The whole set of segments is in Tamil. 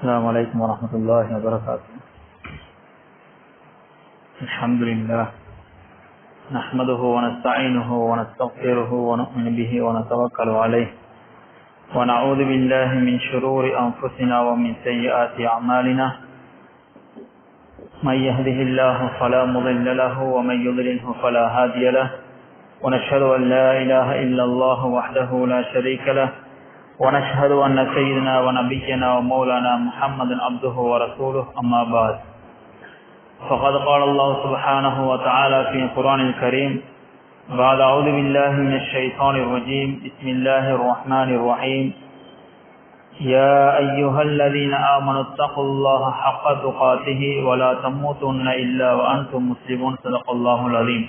السلام عليكم ورحمة الله وبركاته. الحمد لله نحمده ونستعينه ونستغفره ونؤمن به ونتوكل عليه ونعوذ بالله من شرور أنفسنا ومن سيئات أعمالنا من يهده الله فلا مضل له ومن يضلله فلا هادي له ونشهد أن لا إله إلا الله وحده لا شريك له ونشهد أن سيدنا ونبينا ومولانا محمد عبده ورسوله أما بعد فقد قال الله سبحانه وتعالى في القرآن الكريم بعد أعوذ بالله من الشيطان الرجيم بسم الله الرحمن الرحيم يا أيها الذين آمنوا اتقوا الله حق تقاته ولا تموتن إلا وأنتم مسلمون صدق الله العظيم.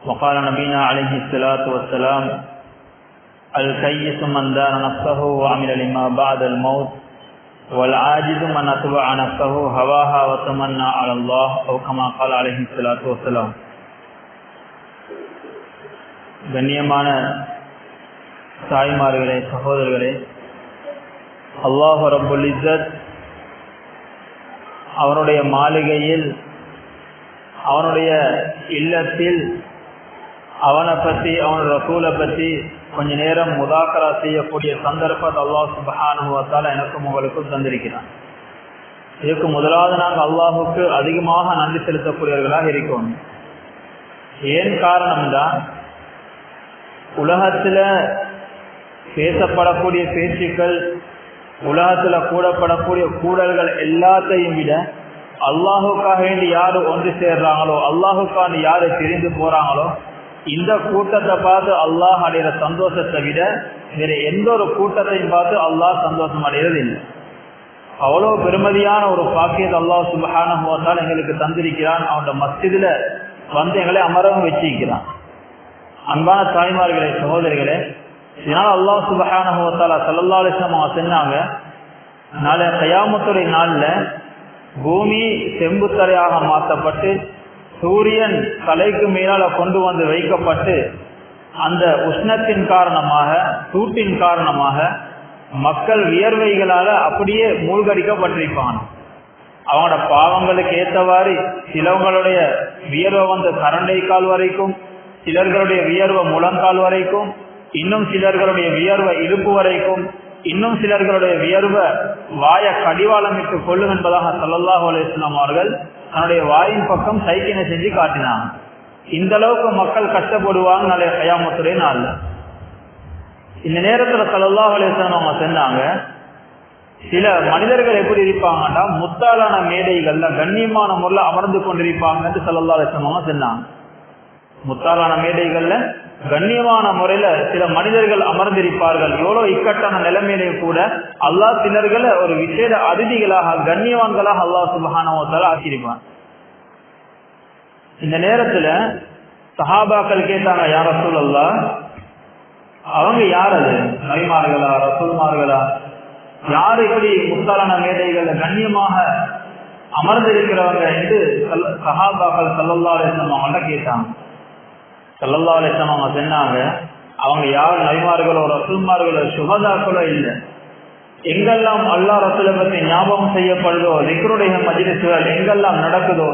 وقال نبينا عليه الصلاة والسلام الكيس من دان نفسه وعمل لما بعد الموت والعاجز من أتبع نفسه هواها وتمنى على الله أو كما قال عليه الصلاة والسلام. கண்ணியமான தாய்மார்களே, சகோதரர்களே, அல்லாஹ் ரப்புல் இஸ்ஸத் அவனுடைய மாளிகையில், அவனுடைய இல்லத்தில் அவனை பற்றி, அவனுடைய ரசூலை பற்றி கொஞ்ச நேரம் முதாக்கரா செய்யக்கூடிய சந்தர்ப்பத்தை அல்லாஹ் சுப்ஹானஹு வ தஆலா எனக்கும் உங்களுக்கும் தந்திருக்கிறான். இதுக்கு முதலாவது நாங்கள் அல்லாஹுக்கு அதிகமாக நன்றி செலுத்தக்கூடியவர்களாக இருக்கோம். ஏன் காரணம்தான், உலகத்தில் பேசப்படக்கூடிய பேச்சுக்கள், உலகத்தில் கூடப்படக்கூடிய கூடல்கள் எல்லாத்தையும் விட அல்லாஹுக்காக வேண்டி யாரு ஒன்று சேர்றாங்களோ, அல்லாஹுக்காக யாரு பிரிந்து போறாங்களோ, இந்த கூட்டத்தை பார்த்து அல்லாஹ் அடைகிற சந்தோஷத்தை விட வேற எந்த ஒரு கூட்டத்தையும் பார்த்து அல்லாஹ் சந்தோஷம் அடைகிறது இல்லை. அவ்வளோ பெருமதியான ஒரு பாக்கியத்தை அல்லாஹ் சுப்ஹானஹு வ தஆலா எங்களுக்கு தந்திருக்கிறான். அவனோட மஸ்ஜிதில் வந்து எங்களை அமரவும் வச்சிருக்கிறான். அன்பான தாய்மார்களே, சகோதரிகளே, இதனால் அல்லாஹ் சுப்ஹானஹு வ தஆலா ஸல்லல்லாஹு அலைஹி வஸல்லம் சொன்னாங்க, நாளை கியாமத்துடைய நாளில் பூமி செம்புத்தரையாக மாற்றப்பட்டு சூரியன் தலைக்கு மேலால கொண்டு வந்து வைக்கப்பட்டு அந்த உஷ்ணத்தின் காரணமாக, சூட்டின் காரணமாக மக்கள் வியர்வைகளால அப்படியே மூழ்கடிக்கப்பட்டிருப்பாங்க. அவங்களோட பாவங்களுக்கு ஏற்றவாறு சிலவங்களுடைய வியர்வை வந்து கரண்டை கால் வரைக்கும், சிலர்களுடைய வியர்வை முழங்கால் வரைக்கும், இன்னும் சிலர்களுடைய வியர்வை இடுப்பு வரைக்கும், இன்னும் சிலர்களுடைய வியர்வை வாய கடிவாளமிட்டு கொள்ளும் என்பதாக ஸல்லல்லாஹு அலைஹி வஸல்லம் அவர்கள் தன்னுடைய வாயின் பக்கம் சைக்கினை செஞ்சு காட்டினாங்க. இந்த அளவுக்கு மக்கள் கஷ்டப்படுவாங்க நாளைய கியாமத்துடைய நாள்ல. இந்த நேரத்தில் ஸல்லல்லாஹு அலைஹி வஸல்லம் அவங்க சொன்னாங்க, சில மனிதர்கள் எப்படி இருப்பாங்கன்னா முத்தாலான மேடைகள்ல கண்ணியமான முறையில் அமர்ந்து கொண்டிருப்பாங்க என்று ஸல்லல்லாஹு அலைஹி வஸல்லம் சொன்னாங்க. முத்தாலான மேடைகள்ல கண்ணியமான முறையில சில மனிதர்கள் அமர்ந்திருப்பார்கள். எவ்வளவு இக்கட்டான நிலைமையிலே கூட அல்லாஹ் சிலர்களை ஒரு விசேட அதிதிகளாக, கண்ணியவான்களாக அல்லாஹ் சுப்ஹானஹு வ தஆலா ஆக்கியிருப்பான். இந்த நேரத்துல சஹாபாக்கள் கேட்டாங்க, யா ரசூலல்லாஹ், அவங்க யார்? அது நபிமார்களா, ரசூல்மார்களா? யாரு இப்படி முத்தாலான மேடைகள்ல கண்ணியமாக அமர்ந்திருக்கிறவங்க என்று சஹாபாக்கள் ஸல்லல்லாஹு அலைஹி வஸல்லம் அவங்கள்ட்ட கேட்டாங்க. ஸல்லல்லாஹு அலைஹி வஸல்லம் அவங்க சொன்னாங்க, அவங்க யார் நபிமார்களோ ரசூல்மார்களோ சுஹதாக்களோ இல்லை. எங்கெல்லாம் அல்லாஹ் ரசூலை பற்றி ஞாபகம் செய்யப்படுதோ, திக்ருடைய மஜ்லிஸ்கள் எங்கெல்லாம் நடக்குதோ,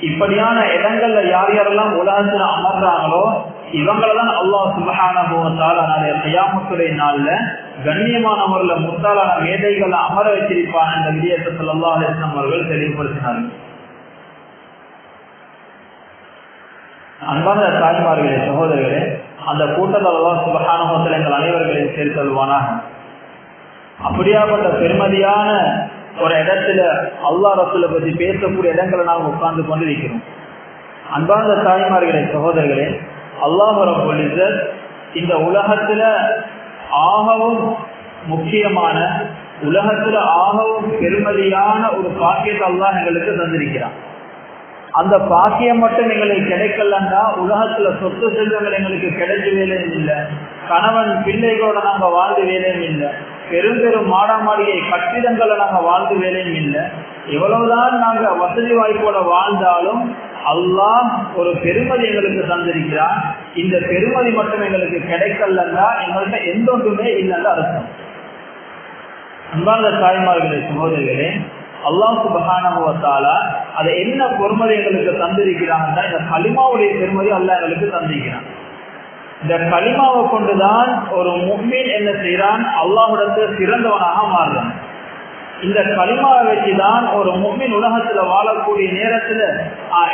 இப்படியான இடங்கள்ல யார் யாரெல்லாம் உலகத்துல அமர்றாங்களோ இவங்களதான் அல்லாஹ் சுப்ஹானஹு வ தஆலா நாளைய கியாமத்துடைய நாள்ல கண்ணியமான முறையில் முத்தாலான மேடைகளை அமர வச்சிருப்பான் என்ற விடயத்தை ஸல்லல்லாஹு அலைஹி வஸல்லம் அவர்கள் தெளிவுபடுத்தினார்கள். அன்பான தாய்மார்களே, சகோதரர்களே, அந்த கூட்டத்தில் அல்லாஹ் சுப்ஹானஹு வ தஆலா எங்கள் அனைவர்களையும் சேர்த்தல்வானாக. அப்படியாப்பட்ட பெருமதியான ஒரு இடத்துல அல்லாஹ் ரசூலை பற்றி பேசக்கூடிய இடங்களை நாம் உட்கார்ந்து கொண்டிருக்கிறோம். அன்பான தாய்மார்களே, சகோதரர்களே, அல்லாஹ் ரப்புல் இஸ்ஸத் இந்த உலகத்துல ஆகவும் முக்கியமான, உலகத்துல ஆகவும் பெருமதியான ஒரு பாக்கியத்தை அல்லாஹ் எங்களுக்கு தந்திருக்கிறான். அந்த பாக்கியம் மட்டும் எங்களுக்கு கிடைக்கலன்னா உலகத்துல சொத்து செல்வங்கள் எங்களுக்கு கிடைச்ச வேலையும் இல்லை, கணவன் பிள்ளைகளோட நாங்க வாழ்ந்து வேலையும் இல்லை, பெரும் பெரும் மாடாமாடியை கட்டிடங்களை நாங்க வாழ்ந்து வேலையும் இல்லை. எவ்வளவுதான் நாங்க வசதி வாய்ப்போட வாழ்ந்தாலும் அல்லாஹ் ஒரு பெருமதி எங்களுக்கு தந்திருக்கிறான். இந்த பெருமதி மட்டும் எங்களுக்கு கிடைக்கலன்னா எங்கள்கிட்ட எந்த ஒன்றுமே இல்லைன்னு அர்த்தம். அன்பார்ந்த தாய்மார்களே, சகோதரிகளே, அல்லாஹ் சுப்ஹானஹு வ தஆலா அதை என்ன பொறுமதி எங்களுக்கு தந்திருக்கிறாங்கன்னா, இந்த கலிமாவுடைய பெருமதி அல்லாஹ் எங்களுக்கு தந்திருக்கிறான். இந்த கலிமாவை கொண்டுதான் ஒரு முஃமின் என்ன செய்யறான், அல்லாஹ்விடத்தில் சிறந்தவனாக மாறுறான். இந்த கலிமாவை வச்சுதான் ஒரு முஃமின் உலகத்துல வாழக்கூடிய நேரத்துல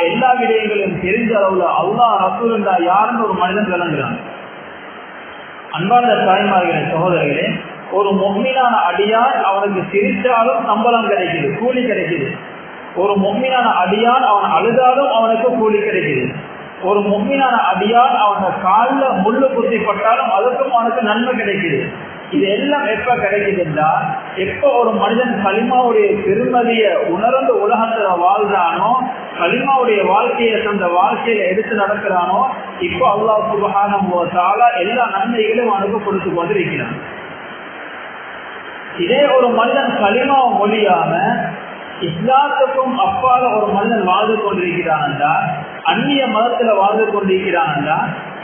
எல்லா விடயங்களையும் தெரிஞ்ச அளவுல அல்லாஹ் ரசூலுண்டா யாருன்னு ஒரு மனிதன் விளங்குறான். அன்பார்ந்த தாய்மார்களே, சகோதரர்களே, ஒரு முஃமினான அடியான் அவனுக்கு சிரிச்சாலும் சம்பளம் கிடைக்குது, கூலி கிடைக்குது. ஒரு முஃமினான அடியான் அவன் அழுதாலும் அவனுக்கு கூலி கிடைக்குது. ஒரு முஃமினான அடியான் அவன காலில் முள்ளு குத்தி பட்டாலும் அதுக்கும் அவனுக்கு நன்மை கிடைக்குது. இது எல்லாம் எப்ப கிடைக்குதுன்னா, எப்ப ஒரு மனிதன் கலிமாவுடைய பெருமதியை உணர்ந்து உலகத்துல வாழ்றானோ, கலிமாவுடைய வாழ்க்கையை தந்த வாழ்க்கையில எடுத்து நடக்கிறானோ, இப்போ அல்லாஹ் சுப்ஹானஹு வ தஆலா எல்லா நன்மைகளையும் அவனுக்கு கொடுத்து கொண்டிருக்கிறான். இதே ஒரு மனிதன் கலிமாவை மொழியாம இஸ்லாத்துக்கும் அப்பால ஒரு மனிதன் வாழ்ந்து கொண்டிருக்கிறான்டா, அந்நிய மதத்துல வாழ்ந்து கொண்டிருக்கிறான்டா,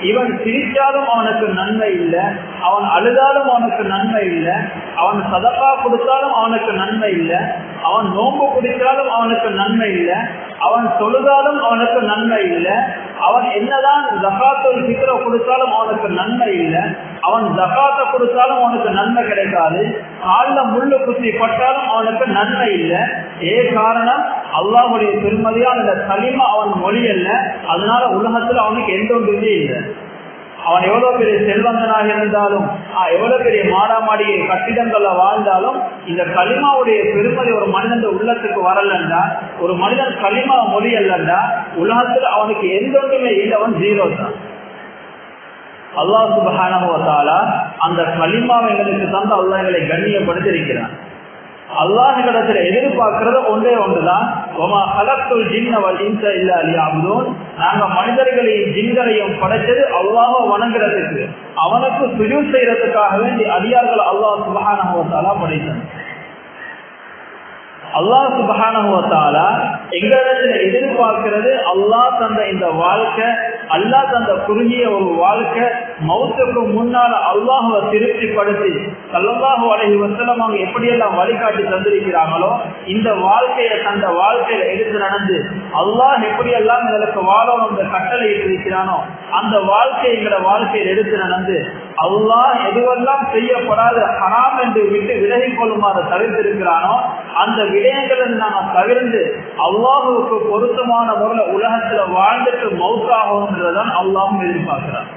இவன் சிரிச்சாலும் அவனுக்கு நன்மை இல்லை, அவன் அழுதாலும் அவனுக்கு நன்மை இல்லை, அவன் சதகா கொடுத்தாலும் அவனுக்கு நன்மை இல்லை, அவன் நோன்பு குடித்தாலும் அவனுக்கு நன்மை இல்லை, அவன் தொழுதாலும் அவனுக்கு நன்மை இல்லை, அவன் என்னதான் ஜகாத்துல் ஃபித்ர கொடுத்தாலும் அவனுக்கு நன்மை இல்லை, அவன் ஜகாத்தை கொடுத்தாலும் அவனுக்கு நன்மை கிடைக்காது, காலில் முள்ளு குத்தி பட்டாலும் அவனுக்கு நன்மை இல்லை. காரணம் அல்லாஹ்வுடைய பெருமதியால் இந்த கலிமா அவன் மொழியல்ல, அதனால உலகத்துல அவனுக்கு எந்த ஒன்றுமே இல்லை. அவன் எவ்வளவு பெரிய செல்வந்தனாக இருந்தாலும், எவ்வளவு பெரிய மாடாமாடிய கட்டிடங்கள்ல வாழ்ந்தாலும், இந்த கலிமாவுடைய பெருமதி ஒரு மனிதன் உள்ளத்துக்கு வரலண்டா, ஒரு மனிதன் கலிமா மொழி அல்லண்டா, உலகத்துல அவனுக்கு எந்த ஒன்றுமே இல்லை, அவன் ஜீரோ தான். அல்லாஹ் சுப்ஹானஹு வ தஆலா அந்த கலிமாவை எங்களுக்கு தந்து அல்லாஹ் எங்களை கண்ணியப்படுத்தி இருக்கிறான். அல்லாஹ் எங்களிடத்துல எதிர்பார்க்கிறது ஒன்றே ஒன்றுதான், வமா ஹலக்துல் ஜின்ன வல் இன்ஸ இல்லா லியஅபுதூன். நாங்க மனிதர்களையும் ஜின்களையும் படைச்சது அல்லாஹ்வை வணங்குறதுக்கு, அவனுக்கு சுஜூத் செய்யறதுக்காக வேண்டி அடியார்கள் அல்லாஹ் சுப்ஹானஹு வ தஆலா படைத்தான். அல்லாஹ் சுப்ஹானஹு வ தஆலா எங்களிடத்துல எதிர்பார்க்கிறது, அல்லாஹ் தந்த இந்த வாழ்க்கை, அல்லாஹ் தந்த குறுகிய ஒரு வாழ்க்கை, மௌத்துக்கு முன்னால அல்லாஹ்வை திருப்திப்படுத்தி ஸல்லல்லாஹு அலைஹி வஸல்லம் அவங்க எப்படியெல்லாம் வழிகாட்டி தந்திருக்கிறாங்களோ, இந்த வாழ்க்கையை தந்த வாழ்க்கையில எடுத்து நடந்து அல்லாஹ் எப்படியெல்லாம் எங்களுக்கு வாழணும் இந்த கட்டளை இருக்கிறானோ, அந்த வாழ்க்கையை எங்களோட வாழ்க்கையில் எடுத்து நடந்து அல்லாஹ் எதுவெல்லாம் செய்யப்படாத ஹராம் என்று விட்டு விலகி கொள்ளுமாறு தவிர்த்திருக்கிறானோ, அந்த விடயங்களை நாங்கள் தவிர்த்து அல்லாஹுக்கு பொருத்தமான முறையில் உலகத்துல வாழ்ந்துட்டு மௌத்தாகணும்ன்றதான் அல்லாஹும் எதிர்பார்க்கிறார்.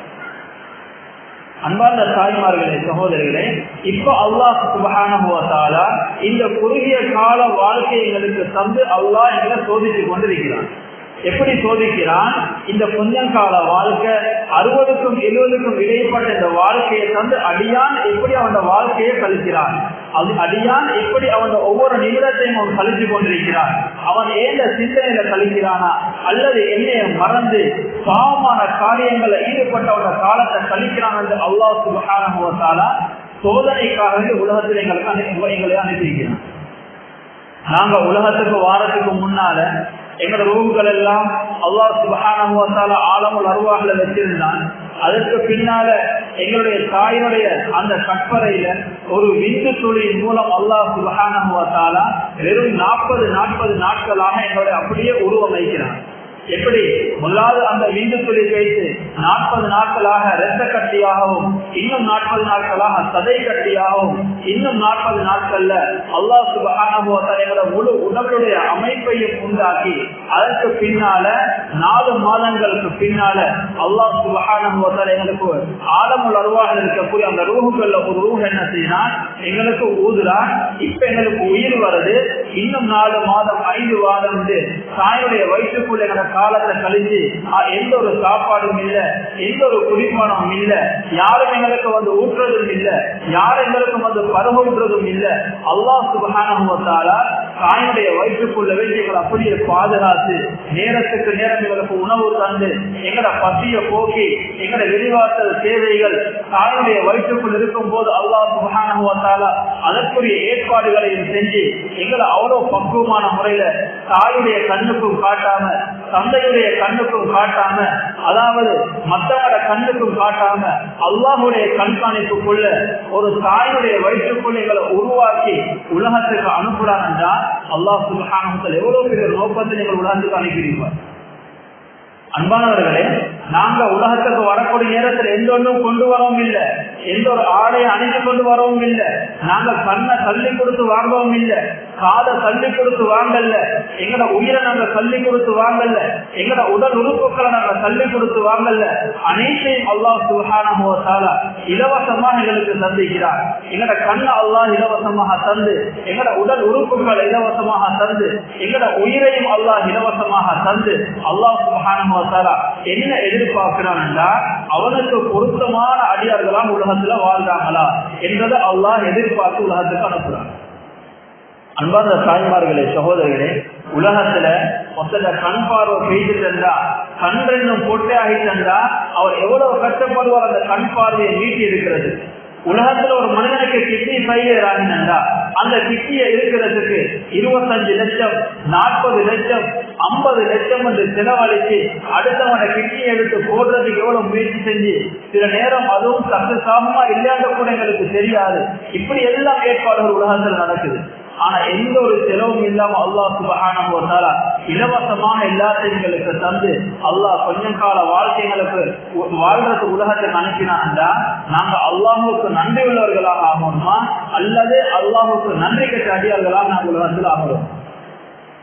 அன்பார்ந்த தாய்மார்களே, சகோதரிகளே, இப்போ அல்லாஹ் சுப்ஹானஹு வ தஆலா இந்த குறுகிய கால வாழ்க்கையை எங்களுக்கு தந்து அல்லாஹ் எங்களை சோதித்துக் கொண்டிருக்கிறான். எப்படி சோதிக்கிறான்? இந்த கொஞ்சம் கால வாழ்க்கை 60க்கும் 70க்கும் இடைப்பட்ட இந்த வாழ்க்கையை தந்து அடியான் எப்படி அவன் வாழ்க்கையை கழிக்கிறான், அது அடியான் எப்படி அவன் ஒவ்வொரு நிமிடத்தையும் அவன் கழிச்சு கொண்டிருக்கிறான், அவன் ஏந்த சிந்தனையில கழிக்கிறானா அல்லது என்னைய மறந்து பாவமான காரியங்களை ஈடுபட்டவன காலத்தை கழிக்கிறான் என்று அல்லாஹ் சுப்ஹானஹு வ தஆலா சோதனைக்காக உலகத்தில் எங்களை அனுப்பியிருக்கிறான். நாங்க உலகத்துக்கு வாரத்துக்கு முன்னால எங்களோட ரூஹுகள் எல்லாம் அல்லாஹ் சுப்ஹானஹு வ தஆலா ஆலமுல் அர்வாஹ்ல வச்சிருந்தான். அதற்கு பின்னால எங்களுடைய தாயினுடைய அந்த கற்பறையில ஒரு விந்து துளியின் மூலம் அல்லாஹ் சுப்ஹானஹு வ தஆலா வெறும் 40 நாட்களாக எங்களுடைய அப்படியே உருவமைக்கிறான். எப்படி முதலாவது அந்த விந்து துளி வைத்து 40 நாட்களாக இரத்த கட்டியாகவும், இன்னும் 40 நாட்களாக சதை கட்டியாகவும், இன்னும் 40 நாட்கள்ல அல்லாஹ் சுப்ஹானஹு வ தஆலா முழு உடலுடைய அமைப்பையும் உண்டாக்கி, அதற்கு பின்னால 4 மாதங்களுக்கு பின்னால அல்லாஹ் சுப்ஹானஹு வ தஆலா எங்களுக்கு ஆலமுல் அர்வாஹ்ல இருக்கக்கூடிய அந்த ரூஹுகள்ல ஒரு ரூஹ் என்ன செய்யறான், எங்களுக்கு ஊதுறான். இப்ப எங்களுக்கு உயிர் வருது, இன்னும் 4 மாதம் 5 மாதம் தாயுடைய வயிற்றுக்குள்ள எங்களை காலத்தை கழிஞ்சு எந்த ஒரு சாப்பாடும் இல்லை, எந்த ஒரு குடிப்பானமும் இல்லை, யாரும் எங்களுக்கு வந்து ஊற்றுறதும் இல்லை, யாரும் எங்களுக்கு வந்து பருகூற்றுறதும் இல்லை. அல்லாஹ் சுப்ஹானஹு வ தஆலா தாயுடைய வயிற்றுக்குள்ள வச்சு எங்களை அப்படியே பாதுகாத்து நேரத்துக்கு நேரம் எங்களுக்கு உணவு தந்து எங்களோட பசிய போக்கி எங்களோட வெளிவாசல் சேவைகள் தாயுடைய வயிற்றுக்குள் இருக்கும் போது அல்லாஹ் சுப்ஹானஹு வ தஆலா அதற்குரிய ஏற்பாடுகளையும் செஞ்சு எங்களை அவ்வளவு பக்குவமான முறையில தாயுடைய கண்ணுக்கும் காட்டாம தந்தையுடைய கண்ணுக்கும் காட்டாம, அதாவது மற்றவங்களோட கண்ணுக்கும் காட்டாம அல்லாஹுடைய கண்காணிப்புக்குள்ள ஒரு தாயுடைய வயிற்றுக்குள்ள எங்களை உருவாக்கி உலகத்துக்கு அனுப்புறான் என்றால் அல்லாஹ் சுப்ஹானஹு வ தஆலா எவ்வளவு பெரிய நோக்கத்தை நீங்கள் உலகத்துக்கு அனுப்பியிருப்பார். அன்பானவர்களே, நாங்க உலகத்துக்கு வரக்கூடிய நேரத்தில் எந்த ஒன்றும் கொண்டு வரவும் இல்லை, எந்த ஒரு ஆடையை அணிந்து கொண்டு வரவும் இல்லை, நாங்க கண்ணை தள்ளி கொடுத்து வாங்கவும் இல்லை, காதை தள்ளி கொடுத்து வாங்கல, எங்கட உயிரை நாங்க தள்ளி கொடுத்து வாங்கல, எங்கட உடல் உறுப்புகளை நாங்க தள்ளி கொடுத்து வாங்கல. அனைத்தையும் அல்லாஹ் சுப்ஹானஹு வ தஆலா இலவசமாக எங்களுக்கு தந்திருக்கிறார். எங்கட கண்ணை அல்லாஹ் இலவசமாக தந்து, எங்கட உடல் உறுப்புகளை இலவசமாக தந்து, எங்கட உயிரையும் அல்லாஹ் இலவசமாக தந்து, அல்லாஹ் சுப்ஹானஹு வ தஆலா என்ன எதிர்பார்க்கிறான் என்றால் அவனுக்கு பொருத்தமான அடியார்களாம் உலகத்துல வாழ்றாங்களா என்றதை அல்லாஹ் எதிர்பார்த்து உலகத்துக்கு அனுப்புறான். அன்பார்ந்த தாய்மார்களே, சகோதரர்களே, உலகத்துல மொத்தத்துல கண் பார்வை பெய்து தந்தா, கண் ரெண்டும் பொட்டை ஆகி தந்தா அவர் எவ்வளவு கஷ்டப்படுவார் அந்த கண் பார்வையை நீட்டி இருக்கிறது. உலகத்துல ஒரு மனிதனுக்கு கிட்னி ஃபெயிலியர் ஆகினா அந்த கிட்னியை இருக்கிறதுக்கு 25 லட்சம் 40 லட்சம் 50 லட்சம் என்று செலவழிச்சு அடுத்தவன கிட்னியை எடுத்து போடுறதுக்கு எவ்வளவு முயற்சி செஞ்சு சில நேரம் அதுவும் சக்சஸ் ஆகுமா இல்லையாத கூட எங்களுக்கு தெரியாது. இப்படி எல்லாம் ஏற்பாடுகள் உலகத்துல நடக்குது. ஆனா எந்த ஒரு செலவும் இல்லாம அல்லாஹ் சுப்ஹானஹு வ தஆலா இலவசமான எல்லாத்தையும் எங்களுக்கு தந்து அல்லாஹ் கொஞ்சம் கால வாழ்க்கைகளுக்கு வாழ்றதுக்கு உலகத்துக்கு அனுப்பினான்டா நாங்க அல்லாஹுக்கு நன்றி உள்ளவர்களாக ஆகணுமா அல்லது அல்லாஹுக்கு நன்றி கட்ட அடியார்களாக நாங்கள் உலகத்தில் ஆகிறோம்.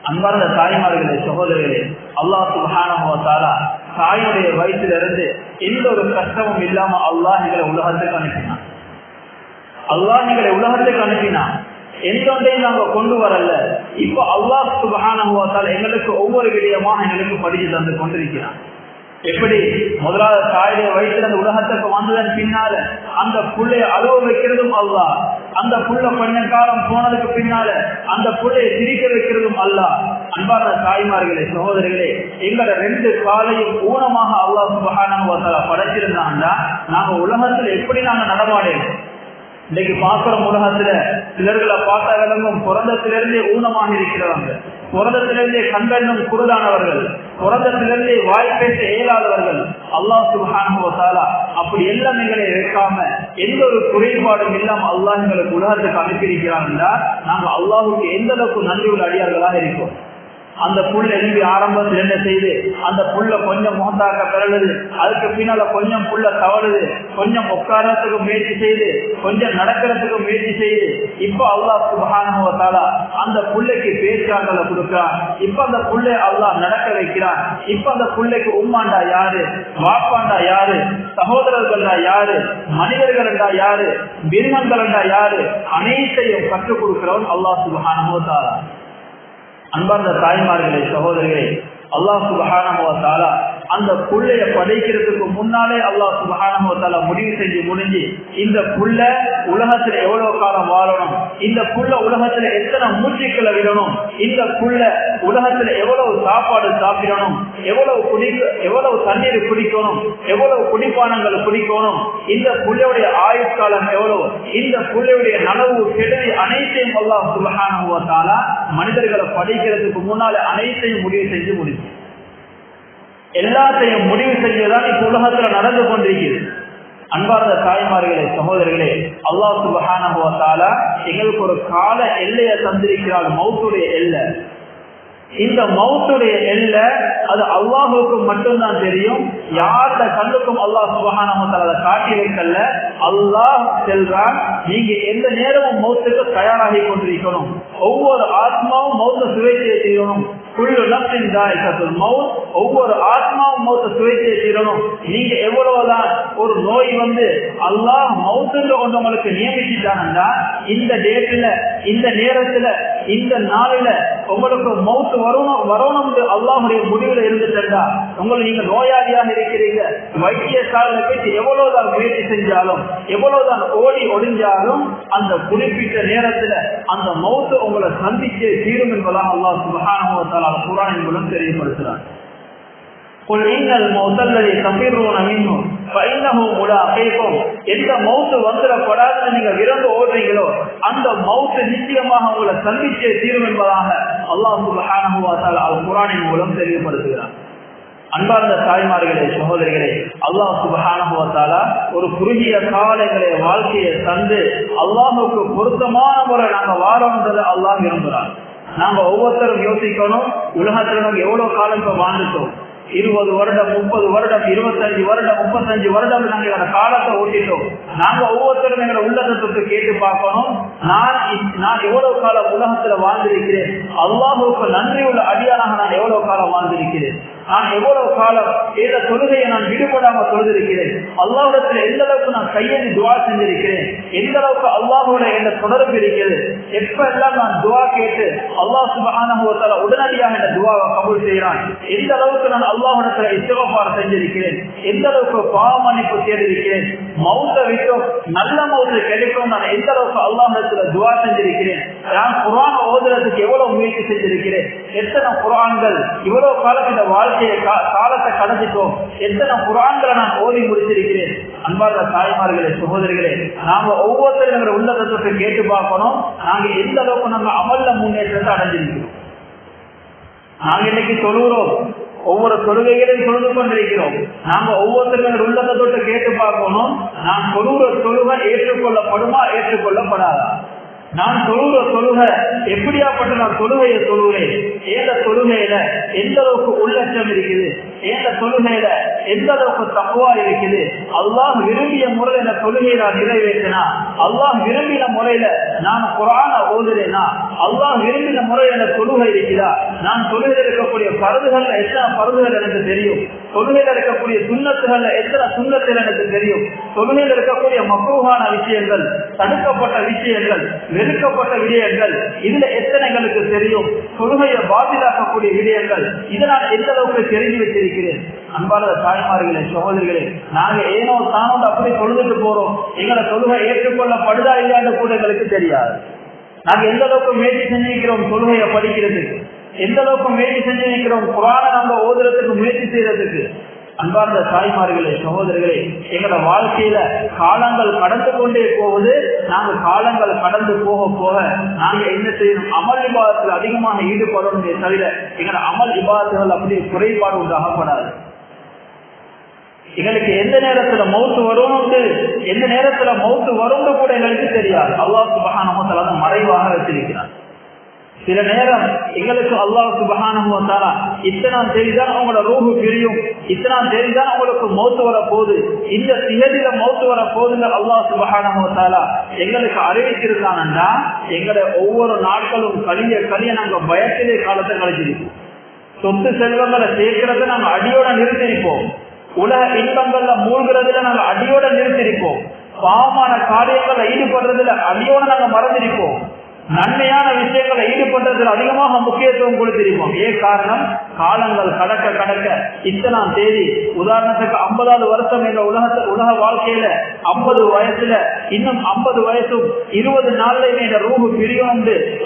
அன்பார்ந்த தாய்மார்களே, சகோதரர்களே, அல்லாஹ் சுப்ஹானஹு வ தஆலா தாயுடைய வயிற்றிலிருந்து எந்த ஒரு கஷ்டமும் இல்லாம அல்லாஹ் எங்களை உலகத்துக்கு அனுப்பினான். அல்லாஹ் எங்களை உலகத்துக்கு அனுப்பினான். எந்த ஒன்றையும் நாங்க கொண்டு வரல. இப்ப அல்லாஹ் சுப்ஹானஹு வ தஆலா எங்களுக்கு ஒவ்வொரு விடயமாக எங்களுக்கு படிச்சு தந்து கொண்டிருக்கிறான். எப்படி முதலாவது தாயுடைய வயிற்றுல அந்த உலகத்துக்கு வந்ததன் பின்னால அந்த புள்ளைய அழுவ வைக்கிறதும் அல்லாஹ், அந்த புள்ள கொஞ்ச காலம் போனதுக்கு பின்னால அந்த புள்ளைய சிரிக்க வைக்கிறதும் அல்லாஹ். அன்பார்ந்த தாய்மார்களே, சகோதரிகளே, எங்களோட 2 காலையும் ஊனமாக அல்லாஹ் சுப்ஹானஹு வ தஆலா படைச்சிருந்தாங்கன்னா நாங்க உலகத்துல எப்படி நாங்க நடமாடணும்? இன்னைக்கு பார்க்கிறோம் உலகத்துல சிலர்களை பார்த்தா விளங்கும் பிறந்தத்திலிருந்தே ஊனமாக இருக்கிறவங்க, பிறந்தத்திலிருந்தே கண்களும் குருடானவர்கள், பிறந்தத்திலிருந்தே வாய்ப்பேச இயலாதவர்கள். அல்லாஹ் சுப்ஹானஹு வ தஆலா அப்படி எல்லாம் எங்களை வைக்காம எந்த ஒரு குறைபாடும் இல்லாம அல்லாஹ் எங்களுக்கு உலகத்துக்கு அனுப்பியிருக்கிறான். நாங்க அல்லாஹுக்கு எந்த அளவுக்கு நன்றி உள்ள அடியார்களாக இருக்கோம். அந்த புள்ள எழுதி ஆரம்பத்தில் என்ன செய்து அந்த புள்ள கொஞ்சம் மோந்தாக்க பிறகுது, அதுக்கு பின்னால கொஞ்சம் புள்ள தவறுது, கொஞ்சம் உட்காரத்துக்கு முயற்சி செய்து, கொஞ்சம் நடக்கிறதுக்கு முயற்சி செய்து, இப்ப அல்லாஹ் சுப்ஹானஹு வ தஆலா அந்த புள்ளைக்கு பேச்சாற்றலை கொடுக்கிறான். இப்ப அந்த புள்ளை அல்லாஹ் நடக்க வைக்கிறான். இப்ப அந்த புள்ளைக்கு உம்மாண்டா யாரு, வாப்பாண்டா யாரு, சகோதரர்கள்டா யாரு, மனிதர்கள்டா யாரு, மிருகங்கள்டா யாரு, அனைத்தையும் கற்றுக் கொடுக்கிறவன் அல்லாஹ் சுப்ஹானஹு வ தஆலா. அன்பார்ந்த தாய்மார்களே, சகோதரிகளே, அல்லாஹ் சுப்ஹானஹு வ தஆலா அந்த புள்ளைய படைக்கிறதுக்கு முன்னாலே அல்லாஹ் சுப்ஹானஹு வ தஆலா முடிவு செஞ்சு முடிஞ்சு இந்த புள்ள உலகத்துல எவ்வளவு காலம் வாழணும், இந்த புள்ள உலகத்துல எத்தனை மூச்சுக்களை விடணும், இந்த புள்ள உலகத்துல எவ்வளவு சாப்பாடு சாப்பிடணும், எவ்வளவு தண்ணீர் குடிக்கணும், எவ்வளவு குடிப்பானங்கள் குடிக்கணும், இந்த புள்ளையுடைய ஆயுட்காலம் எவ்வளவு, இந்த புள்ளையுடைய நனவு கெடுதி அனைத்தையும் அல்லாஹ் சுப்ஹானஹு வ தஆலா மனிதர்களை படைக்கிறதுக்கு முன்னாலே அனைத்தையும் முடிவு செஞ்சு முடிச்சு எல்லாத்தையும் முடிவு செஞ்சதான் இப்ப உலகத்துல நடந்து கொண்டிருக்கிறது. அன்பார்ந்த தாய்மார்களே, சகோதரர்களே, அல்லாஹ் சுப்ஹானஹு வ தஆலா எங்களுக்கு ஒரு கால எல்லையை தந்திருக்கிறார், மௌத்துடைய எல்லை. இந்த மௌத்துடைய எல்லை அது அல்லாஹுக்கு மட்டும்தான் தெரியும். யார்த கண்ணுக்கும் அல்லாஹ் சுப்ஹானஹு வ தஆலா காட்டி வைக்கல. அல்லாஹ் செல்றான், நீங்க எந்த நேரமும் மௌத்துக்கு தயாராகி கொண்டிருக்கணும். ஒவ்வொரு ஆத்மாவும் மௌத்த சுவைத்து செய்யணும். ஒவ்வொரு ஆத்மாவும் மௌத்த சுவைத்து செய்யணும். நீங்க எவ்வளவுதான் ஒரு நோய் வந்து அல்லாஹ் மௌத்துல கொண்டு உங்களுக்கு நியமிச்சுட்டாங்கன்னா இந்த டேட்ல, இந்த நேரத்துல, இந்த நாளில உங்களுக்கு மௌத்து வரணும் அல்லாஹுடைய முடிவுல இருந்துட்டா உங்களை நீங்க நோயாளியாக இருக்கிறீங்க. வைத்தியசாலையில போயிட்டு எவ்வளவுதான் முயற்சி செஞ்சாலும், எவ்வளவுதான் ஓடி ஒடிஞ்சாலும் அந்த குறிப்பிட்ட நேரத்துல அந்த மௌத்து உங்களை சந்திச்சே தீரும் என்பதாக அல்லாஹ் சுப்ஹானஹு வ தஆலா குர்ஆனின் மூலம் தெரியப்படுத்துறார். குல் இன்னல் மௌத்தல்லதி தஃபிரூன மின்ஹு ஃபஇன்னஹு முலாகீகும். எந்த மௌத் வந்துடப்படாதுன்னு நீங்க விரும்ப ஓடுறீங்களோ அந்த மௌத் நிச்சயமாக உங்களை சந்திச்சே தீரும் என்பதாக அல்லாஹ் சுப்ஹானஹு வ தஆலா அல் குர்ஆனின் மூலம் தெளிவுபடுத்துகிறார். அன்பார்ந்த தாய்மார்களே, சகோதரிகளே, அல்லாஹ் சுப்ஹானஹு வ தஆலா ஒரு குறுகிய காலங்களே வாழ்க்கையை தந்து அல்லாஹுக்கு பொருத்தமான முறை நாங்க வாழணுன்றதை அல்லாஹ் விரும்புகிறார். நாங்க ஒவ்வொருத்தரும் யோசிக்கணும், உலகத்துல நாங்க எவ்வளவு காலம் இப்ப வாழ்ந்துட்டோம். 20 வருடம், 30 வருடம், 25 வருடம், 35 வருடம் நாங்க எங்களோட காலத்தை ஓட்டிட்டோம். நாங்க ஒவ்வொருத்தரும் எங்களை உள்ளத்தை தொட்டு கேட்டு பார்க்கணும், நான் எவ்வளவு காலம் உலகத்துல வாழ்ந்திருக்கிறேன், அல்லாஹுக்கு நன்றி உள்ள அடியானாக நான் எவ்வளவு காலம் வாழ்ந்திருக்கிறேன், நான் எவ்வளவு காலம் ஏத தொழுகையை நான் விடுபடாம தொழுதிருக்கிறேன், அல்லாஹ்விடத்துல எந்த அளவுக்கு நான் கையெழுதி துவா செஞ்சிருக்கிறேன், எந்த அளவுக்கு அல்லாஹோட என்ன தொடர்பு இருக்கிறது, எப்ப எல்லாம் நான் துவா கேட்டு அல்லாஹ் சுப்ஹானஹு வ தஆலா உடனடியாக இந்த துவாவை கபூல் செய்யறான், எந்த அளவுக்கு நான் அல்லாஹ்விடத்துல இஸ்திக்ஃபார் செஞ்சிருக்கிறேன், எந்த அளவுக்கு பாவ மன்னிப்பு தேடிருக்கிறேன், மௌத்தை விட்டு நல்ல மௌத்து கிடைக்கும் நான் எந்த அளவுக்கு அல்லாஹ்விடத்துல துவா செஞ்சிருக்கிறேன், நான் குர்ஆன் ஓதுறதுக்கு எவ்வளவு முயற்சி செஞ்சிருக்கிறேன், எத்தனை குர்ஆன்கள் இவ்வளவு காலம் இந்த வாழ்க்கையை காலத்தை கடந்துட்டோம், எத்தனை குர்ஆன்களை நான் ஓதி முடிச்சிருக்கிறேன். அன்பார்ந்த தாய்மார்களே, சகோதரிகளே, நாங்க ஒவ்வொருத்தரும் உள்ளத்தை கேட்டு பார்க்கணும், நாங்க எந்த அளவுக்கு நம்ம அமல்ல முன்னேற்றத்தை அடைஞ்சிருக்கிறோம். நாங்க இன்னைக்கு தொழுகிறோம், ஒவ்வொரு தொழுகைகளையும் தொழுது கொண்டிருக்கிறோம். நாங்க ஒவ்வொருத்தரும் உள்ளத்தை தொட்டு கேட்டு பார்க்கணும், நான் தொழுகிற தொழுகை ஏற்றுக்கொள்ளப்படுமா ஏற்றுக்கொள்ளப்படாதா, நான் தொழுகிற தொழுகை எப்படியாப்பட்ட நான் தொழுகையை தொழுகிறேன், ஏந்த தொழுகையில எந்த அளவுக்கு உள்ளட்சம் இருக்குது, ஏந்த தொழுகையில எந்த அளவுக்கு தக்குவா இருக்குது, அல்லாஹ் விரும்பிய முறையில இந்த தொழுகையை நான் நிறைவேற்றினா, அல்லாஹ் விரும்பின முறையில நான் குர்ஆனை ஓதுறேனா, அல்லாஹ் விரும்பின முறையில இந்த தொழுகை இருக்குதா, நான் தொழுகையில் இருக்கக்கூடிய பருதுகள் எத்தனை பருதுகள் எனக்கு தெரியும், தொழுகையில் இருக்கக்கூடிய சுன்னத்துகள் எத்தனை சுன்னத்தில் எனக்கு தெரியும், தொழுகையில் இருக்கக்கூடிய மக்ரூஹான விஷயங்கள், தடுக்கப்பட்ட விஷயங்கள், வெறுக்கப்பட்ட விடயங்கள், இதுல எத்தனை எங்களுக்கு தெரியும், தொழுகையை பாதிலாக்கக்கூடிய விடயங்கள், இதை நான் எந்த அளவுக்கு தெரிஞ்சு வச்சிருக்கிறேன். அன்பான தாய்மார்களே, சகோதரிகளே, நாங்க ஏனோ தானோ அப்படி தொழுதுட்டு போறோம், எங்களை தொழுகை ஏற்றுக்கொள்ளப்படுதா இல்லையான்னு கூட எங்களுக்கு தெரியாது. நாங்க எந்த அளவுக்கு முயற்சி செஞ்சிருக்கிறோம் தொழுகையை படிக்கிறதுக்கு, எந்த அளவுக்கு முயற்சி செஞ்சிருக்கிறோம் குர்ஆனை நாங்க ஓதுறதுக்கு முயற்சி செய்யறதுக்கு. அன்பார்ந்த தாய்மார்களே, சகோதரிகளே, எங்களோட வாழ்க்கையில காலங்கள் கடந்து கொண்டே போகுது. நாங்க காலங்கள் கடந்து போக போக நாங்க என்ன செய்யணும், அமல் இபாதத்தில் அதிகமாக ஈடுபடணுமே தவிர எங்களோட அமல் இபாதத்துகள் அப்படியே குறைபாடு உண்டாகப்படாது. எங்களுக்கு எந்த நேரத்துல மௌத்து வரும்னு, எந்த நேரத்துல மௌத்து வரும்னு கூட எங்களுக்கு தெரியாது. அல்லாஹ் சுப்ஹானஹு வ தஆலா மறைவாக வச்சிருக்கிறார். சில நேரம் எங்களுக்கு அல்லாஹ் சுப்ஹானஹு வ தஆலா இத்தனாம் தேதிதான் அவங்களோட ரூஹு பிரியும், இத்தனாம் தேதிதான் அவங்களுக்கு மௌத்து வர போகுது, இந்த திகதியில மௌத்து வர போகுதுங்க அல்லாஹ் சுப்ஹானஹு வ தஆலா எங்களுக்கு அறிவிச்சிருக்கானன்னா எங்களை ஒவ்வொரு நாட்களும் கலிய நாங்க பயத்திலே காலத்தை கழிச்சிருப்போம். சொத்து செல்வங்களை சேர்க்கிறத நாங்க அடியோட நிறுத்திருப்போம், உலக இன்பங்கள்ல மூழ்கிறதுல நாங்க அடியோட நிறுத்திருப்போம், பாவமான காரியங்கள்ல ஈடுபடுறதுல அடியோட நாங்க மறந்திருப்போம், நன்மையான விஷயங்களை ஈடுபடுறதுல அதிகமாக முக்கியத்துவம் கொடுத்திருப்போம். ஏன் காரணம், காலங்கள் கடக்க கடக்க இத்தனாம் தேதி, உதாரணத்துக்கு 50வது வருஷம் என்ற உலக வாழ்க்கையில 50 வயசுல இன்னும் 50 வயசும் 20 நாள்ல இந்த ரூஹு பிரியும்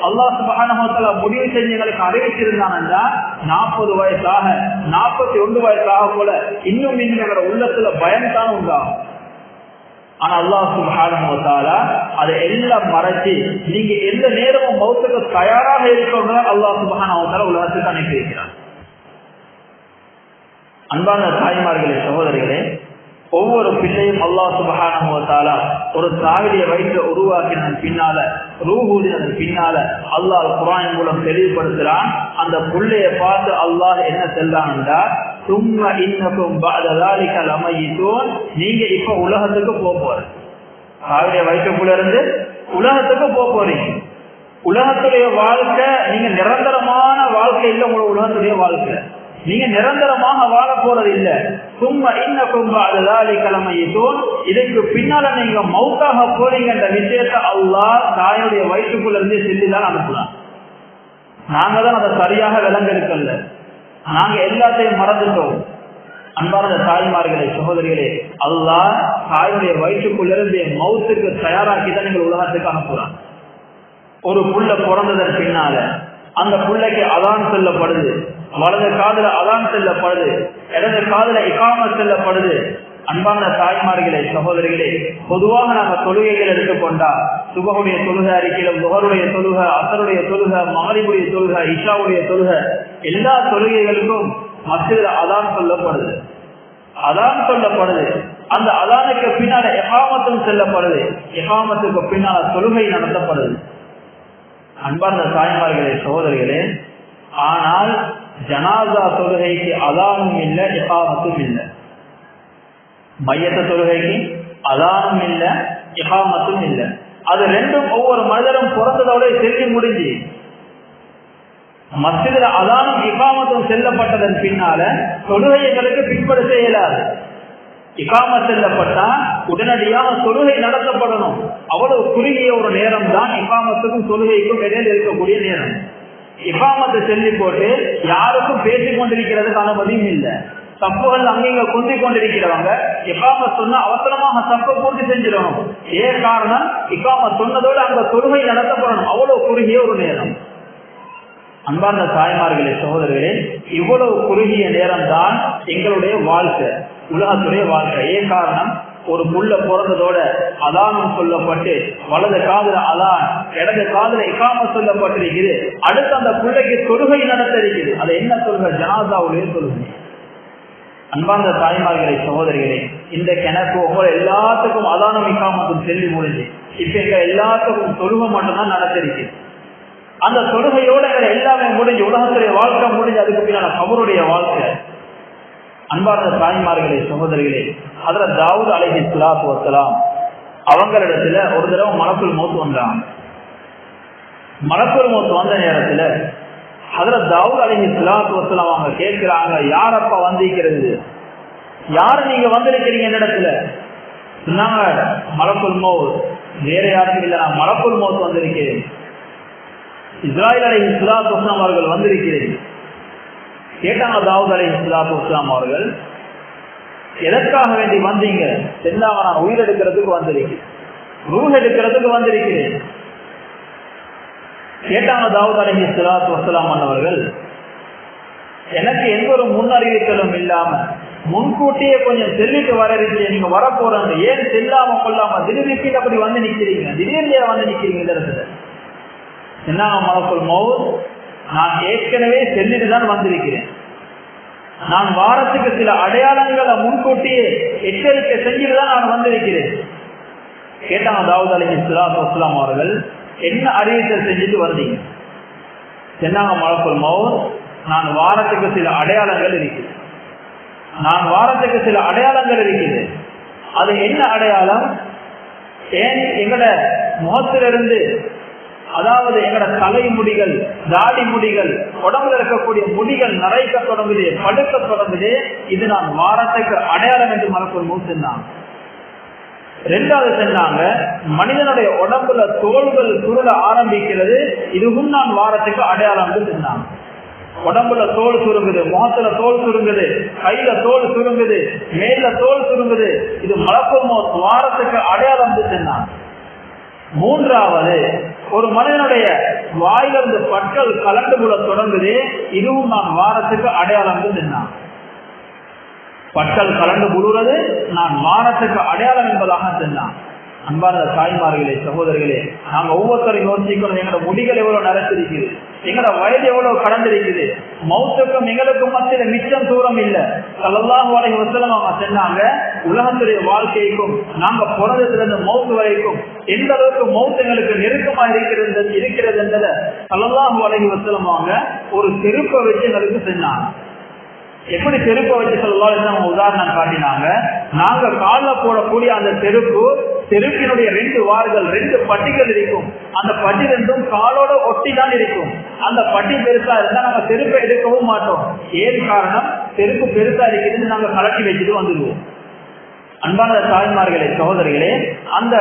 அல்லாஹ் சுப்ஹானஹு வ தஆலா முடிவு செஞ்சு எங்களுக்கு அறிவிச்சிருந்தாங்கன்னா 40 வயசாக 41 வயசாக போல இன்னும் எங்களோட உள்ளத்துல பயம்தான் உண்டாகும். ஆனா அல்லாஹ் சுப்ஹானஹு வ தஆலா அதை எல்லாம் மறைச்சு நீங்க எந்த நேரமும் மௌத்துக்கு தயாராக இருக்கணும்னு அல்லாஹ் சுப்ஹானஹு வ தஆலா உலகத்துக்கு அனுப்பி வைக்கிறார். அன்பான தாய்மார்களே, சகோதரிகளே, ஒவ்வொரு பிள்ளையும் அல்லாஹ் சுப்ஹானஹு வ தஆலா ஒரு தாயுடைய வயிற்றை உருவாக்கினதன் பின்னால, ரூஹூதினதன் பின்னால அல்லாஹ் குர்ஆன் மூலம் தெளிவுபடுத்துறான். அந்த புள்ளைய பார்த்து அல்லாஹ் என்ன செல்றான்டா, சும்ம இன்னக்கும் பஅத ذلك லமய்யிதூன், நீங்க இப்ப உலகத்துக்கு போறீங்க, தாயுடைய வயிற்றுக்குள்ள இருந்து உலகத்துக்கு போறீங்க. உலகத்துடைய வாழ்க்கை நீங்க நிரந்தரமான வாழ்க்கை இல்லை, உங்களோட உலகத்துடைய வாழ்க்கை நீங்க நிரந்தரமாக வாழ போறது இல்ல. சும்மா இன்னக்கும் பஅத ذلك லமய்யிதூன், இதுக்கு பின்னால நீங்க மௌத்தாக போறீங்க என்ற விஷயத்தை அல்லாஹ் தாயுடைய வயிற்றுக்குள்ள இருந்து சொல்லிதான் அனுப்புறான். நாங்க தான் அதை சரியாக விளங்கெடுக்கல, நாங்க எல்லாத்தையும் மறந்துட்டோம். அன்பான தாய்மார்களே, சகோதரிகளே, அல்லாஹ் தாயுடைய வயிற்றுக்குள்ளிருந்து மௌத்துக்கு தயாராக்கி தான் நீங்கள் உலகத்துக்கு அனுப்புறான். ஒரு புள்ள பிறந்ததன் பின்னால அந்த பிள்ளைக்கு அதான் சொல்லப்படுது, வலது காதுல அதான் சொல்லப்படுது, இடது காதுல இகாமத் சொல்லப்படுது. அன்பான தாய்மார்களே, சகோதரிகளே, பொதுவாக நாங்கள் தொழுகைகள் எடுத்துக்கொண்டா சுபஹுடைய தொழுகை அறிக்கையிலும், துஹருடைய தொழுகை, அசருடைய தொழுகை, மகரிபுடைய தொழுகை, இஷாவுடைய தொழுகை, எல்லா தொழுகைகளுக்கும் மஸ்ஜிதுல அதான் சொல்லப்படுது, அதான் சொல்லப்படுது. அந்த அதானுக்கு பின்னால இகாமத்தும் செல்லப்படுது, இகாமத்துக்கு பின்னால தொழுகை நடத்தப்படுது. அன்பார்ந்த தாய்மார்களே, சகோதரிகளே, ஆனால் ஜனாசா தொழுகைக்கு அதானும் இல்லை, இகாமத்தும் இல்லை. மையத்த தொழுகைக்கு அதானும் இல்லை, இகாமத்தும் இல்லை. அது ரெண்டும் ஒவ்வொரு மனிதரும் பிறந்ததோட செல்லி முடிஞ்சு மஸ்ஜிதுல அதானும் இகாமத்தும் செல்லப்பட்டதன் பின்னால தொழுகை எங்களுக்கு பின்படுத்த இயலாது. இகாமத் செல்லப்பட்டா உடனடியாக தொழுகை நடத்தப்படணும். அவ்வளவு குறுகிய ஒரு நேரம் தான் இகாமத்துக்கும் தொழுகைக்கும் இடையில் இருக்கக்கூடிய நேரம். இகாமத்தை செல்லி போட்டு யாருக்கும் பேசிக் கொண்டிருக்கிறதுக்கு அனுமதியும் இல்லை. தப்புகள் அங்கீங்க குந்தி கொண்டிருக்கிறவங்க இகாமத் சொன்னா அவசரமாக தப்பை பூர்த்தி செஞ்சிடணும். ஏன் காரணம், இகாமத் சொன்னதோடு அங்க தொழுகை நடத்தப்படணும். அவ்வளவு குறுகிய ஒரு நேரம். அன்பார்ந்த தாய்மார்களே, சகோதரர்களே, இவ்வளவு குறுகிய நேரம் தான் எங்களுடைய வாழ்க்கை, உலகத்துடைய வாழ்க்கை. ஏன் காரணம், ஒரு புள்ள பிறந்ததோட அதானம் சொல்லப்பட்டு வலது காதுல அதான், இடது காதுல இகாமத் சொல்லப்பட்டிருக்குது. அடுத்து அந்த பிள்ளைக்கு தொழுகை நடத்த இருக்குது. அது என்ன தொழுகை? ஜனாசாவுடைய தொழுகை. அன்பார்ந்த தாய்மார்களே, சகோதரிகளே, இந்த கிணக்கு ஒவ்வொரு எல்லாத்துக்கும் அதானம் இகாமத்தும் செல்லி முடிஞ்சு இப்ப எங்க எல்லாத்துக்கும் தொழுகை மட்டும்தான் நடத்திருக்கு. அந்த தொழுகையோட எல்லாமே முடிஞ்சு, உலகத்துடைய வாழ்க்கை முடிஞ்சு, அதுக்கு பின்னால கபருடைய வாழ்க்கை. அன்பார்ந்த தாய்மார்களே, சகோதரிகளே, ஹஜ்ரத் தாவூத் அலைஹிஸ்ஸலாத்து வஸ்ஸலாம் அவங்களிடத்துல ஒரு தடவை மலக்குல் மௌத் வந்தாங்க. மலக்குல் மௌத் வந்த நேரத்துல ஹஜ்ரத் தாவூத் அலைஹிஸ்ஸலாத்து வஸ்ஸலாம் அவங்க கேட்கிறாங்க, யாரப்பா வந்திருக்கிறது, யாரு நீங்க வந்திருக்கிறீங்க இந்த இடத்துல? சொன்னாங்க, மலக்குல் மௌத், வேற யாரும் இல்லை, நான் மலக்குல் மௌத் வந்திருக்கிறேன், இஸ்ராயில் அலைஹிஸ்ஸலாத்து வஸ்ஸலாம் அவர்கள் வந்திருக்கிறேன். கேட்டாங்க தாவூத் அலைஹிஸ்ஸலாத்து வஸ்ஸலாம் அவர்கள், எதற்காக வேண்டி வந்தீங்க? செல்லாம நான் உயிர் எடுக்கிறதுக்கு வந்திருக்கிறேன், ரூஹ் எடுக்கிறதுக்கு வந்திருக்கிறேன். கேட்டாங்க தாவூத் அலைஹிஸ்ஸலாத்து வஸ்ஸலாம் அவர்கள், எனக்கு எந்த ஒரு முன்னறிவித்தலும் இல்லாம முன்கூட்டியே கொஞ்சம் செல்லிட்டு வர இருக்கீங்க, நீங்க வரப்போறாங்க, ஏன் செல்லாம கொள்ளாம திடீர்னு அப்படி வந்து நிக்கிறீங்க, திடீர்னு வந்து நிக்கிறீங்க இந்த இடத்துல? என்ன மலக்குல் மௌத், நான் ஏற்கனவே செல்லிட்டு தான் வந்திருக்கிறேன், நான் வாரத்துக்கு சில அடையாளங்களை முன்கூட்டியே எச்சரிக்கை செஞ்சுட்டு தான் நான் வந்திருக்கிறேன். கேட்டாங்க தாவூத் அலைஹிஸ்ஸலாத்து வஸ்ஸலாம் அவர்கள், என்ன அறிவித்தல் செஞ்சுட்டு வந்தீங்க? சொன்னாங்க மலக்குல் மௌத், நான் வாரத்துக்கு சில அடையாளங்கள் இருக்குது, நான் வாரத்துக்கு சில அடையாளங்கள் இருக்குது. அது என்ன அடையாளம்? ஏன் எங்கட முகத்திலிருந்து, அதாவது எங்கட தலைமுடிகள், தாடி முடிகள், உடம்புல இருக்கக்கூடிய முடிகள் நரைக்க தொடங்குது, படுக்க தொடங்குது, இது நான் வாரத்துக்கு அடையாளம் என்று மலக்குல் மௌத் சொன்னாங்க. ரெண்டாவது சொன்னாங்க, மனிதனுடைய உடம்புல தோள்கள் சுருள ஆரம்பிக்கிறது, இதுவும் நான் வாரத்துக்கு அடையாளம் சொன்னாங்க. உடம்புல தோல் சுருங்குது, முகத்துல தோல் சுருங்குது, கையில தோல் சுருங்குது, மேல தோல் சுருங்குது, இது மலக்குல் மௌத் வாரத்துக்கு அடையாளம் சொன்னாங்க. மூன்றாவது, ஒரு மனிதனுடைய வாயிலிருந்து பற்கள் கலண்டு கொள்ள தொடங்குது, இதுவும் நான் வாரத்துக்கு அடையாளம் சொன்னாங்க. பற்கள் கலண்டு புழுறது நான் வாரத்துக்கு அடையாளம் என்பதாக சொன்னான். அன்பார்ந்த தாய்மார்களே, சகோதரர்களே, நாங்க ஒவ்வொருத்தரும் யோசிக்கணும், எங்களோட முடிகள் எவ்வளவு நடத்திருக்குது, எங்களோட வயது எவ்வளவு கடந்திருக்குது. மௌத்துக்கும் எங்களுக்கும் மத்தியில மிச்சம் தூரம் இல்லை. ஸல்லல்லாஹு அலைஹி வஸல்லம் அவங்க சொன்னாங்க, உலகத்துடைய வாழ்க்கைக்கும் நாங்க பிறந்ததுல இருந்து மௌத்து வரைக்கும் எந்த அளவுக்கு மௌத்து எங்களுக்கு நெருக்கமா இருக்கிறது என்றதை ஸல்லல்லாஹு அலைஹி வஸல்லம் அவங்க ஒரு செருப்பை வச்சு எங்களுக்கு சொன்னாங்க. எப்படி செருப்பை வச்சு ஸல்லல்லாஹு அலைஹி வஸல்லம் உதாரணம் காட்டினாங்க, நாங்க காலில் போடக்கூடிய அந்த செருப்பினுடைய 2 வார்கள், 2 பட்டிகள் இருக்கும். அந்த பட்டி ரெண்டும் காலோட ஒட்டி தான் இருக்கும். அந்த பட்டி பெருசா இருந்தா நாங்க செருப்பை எடுக்கவும் மாட்டோம். ஏன் காரணம், செருப்பு பெருசா இருக்குதுன்னு நாங்க கலட்டி வச்சுட்டு வந்துடுவோம். அன்பான தாய்மார்களே, சகோதரிகளே, அந்த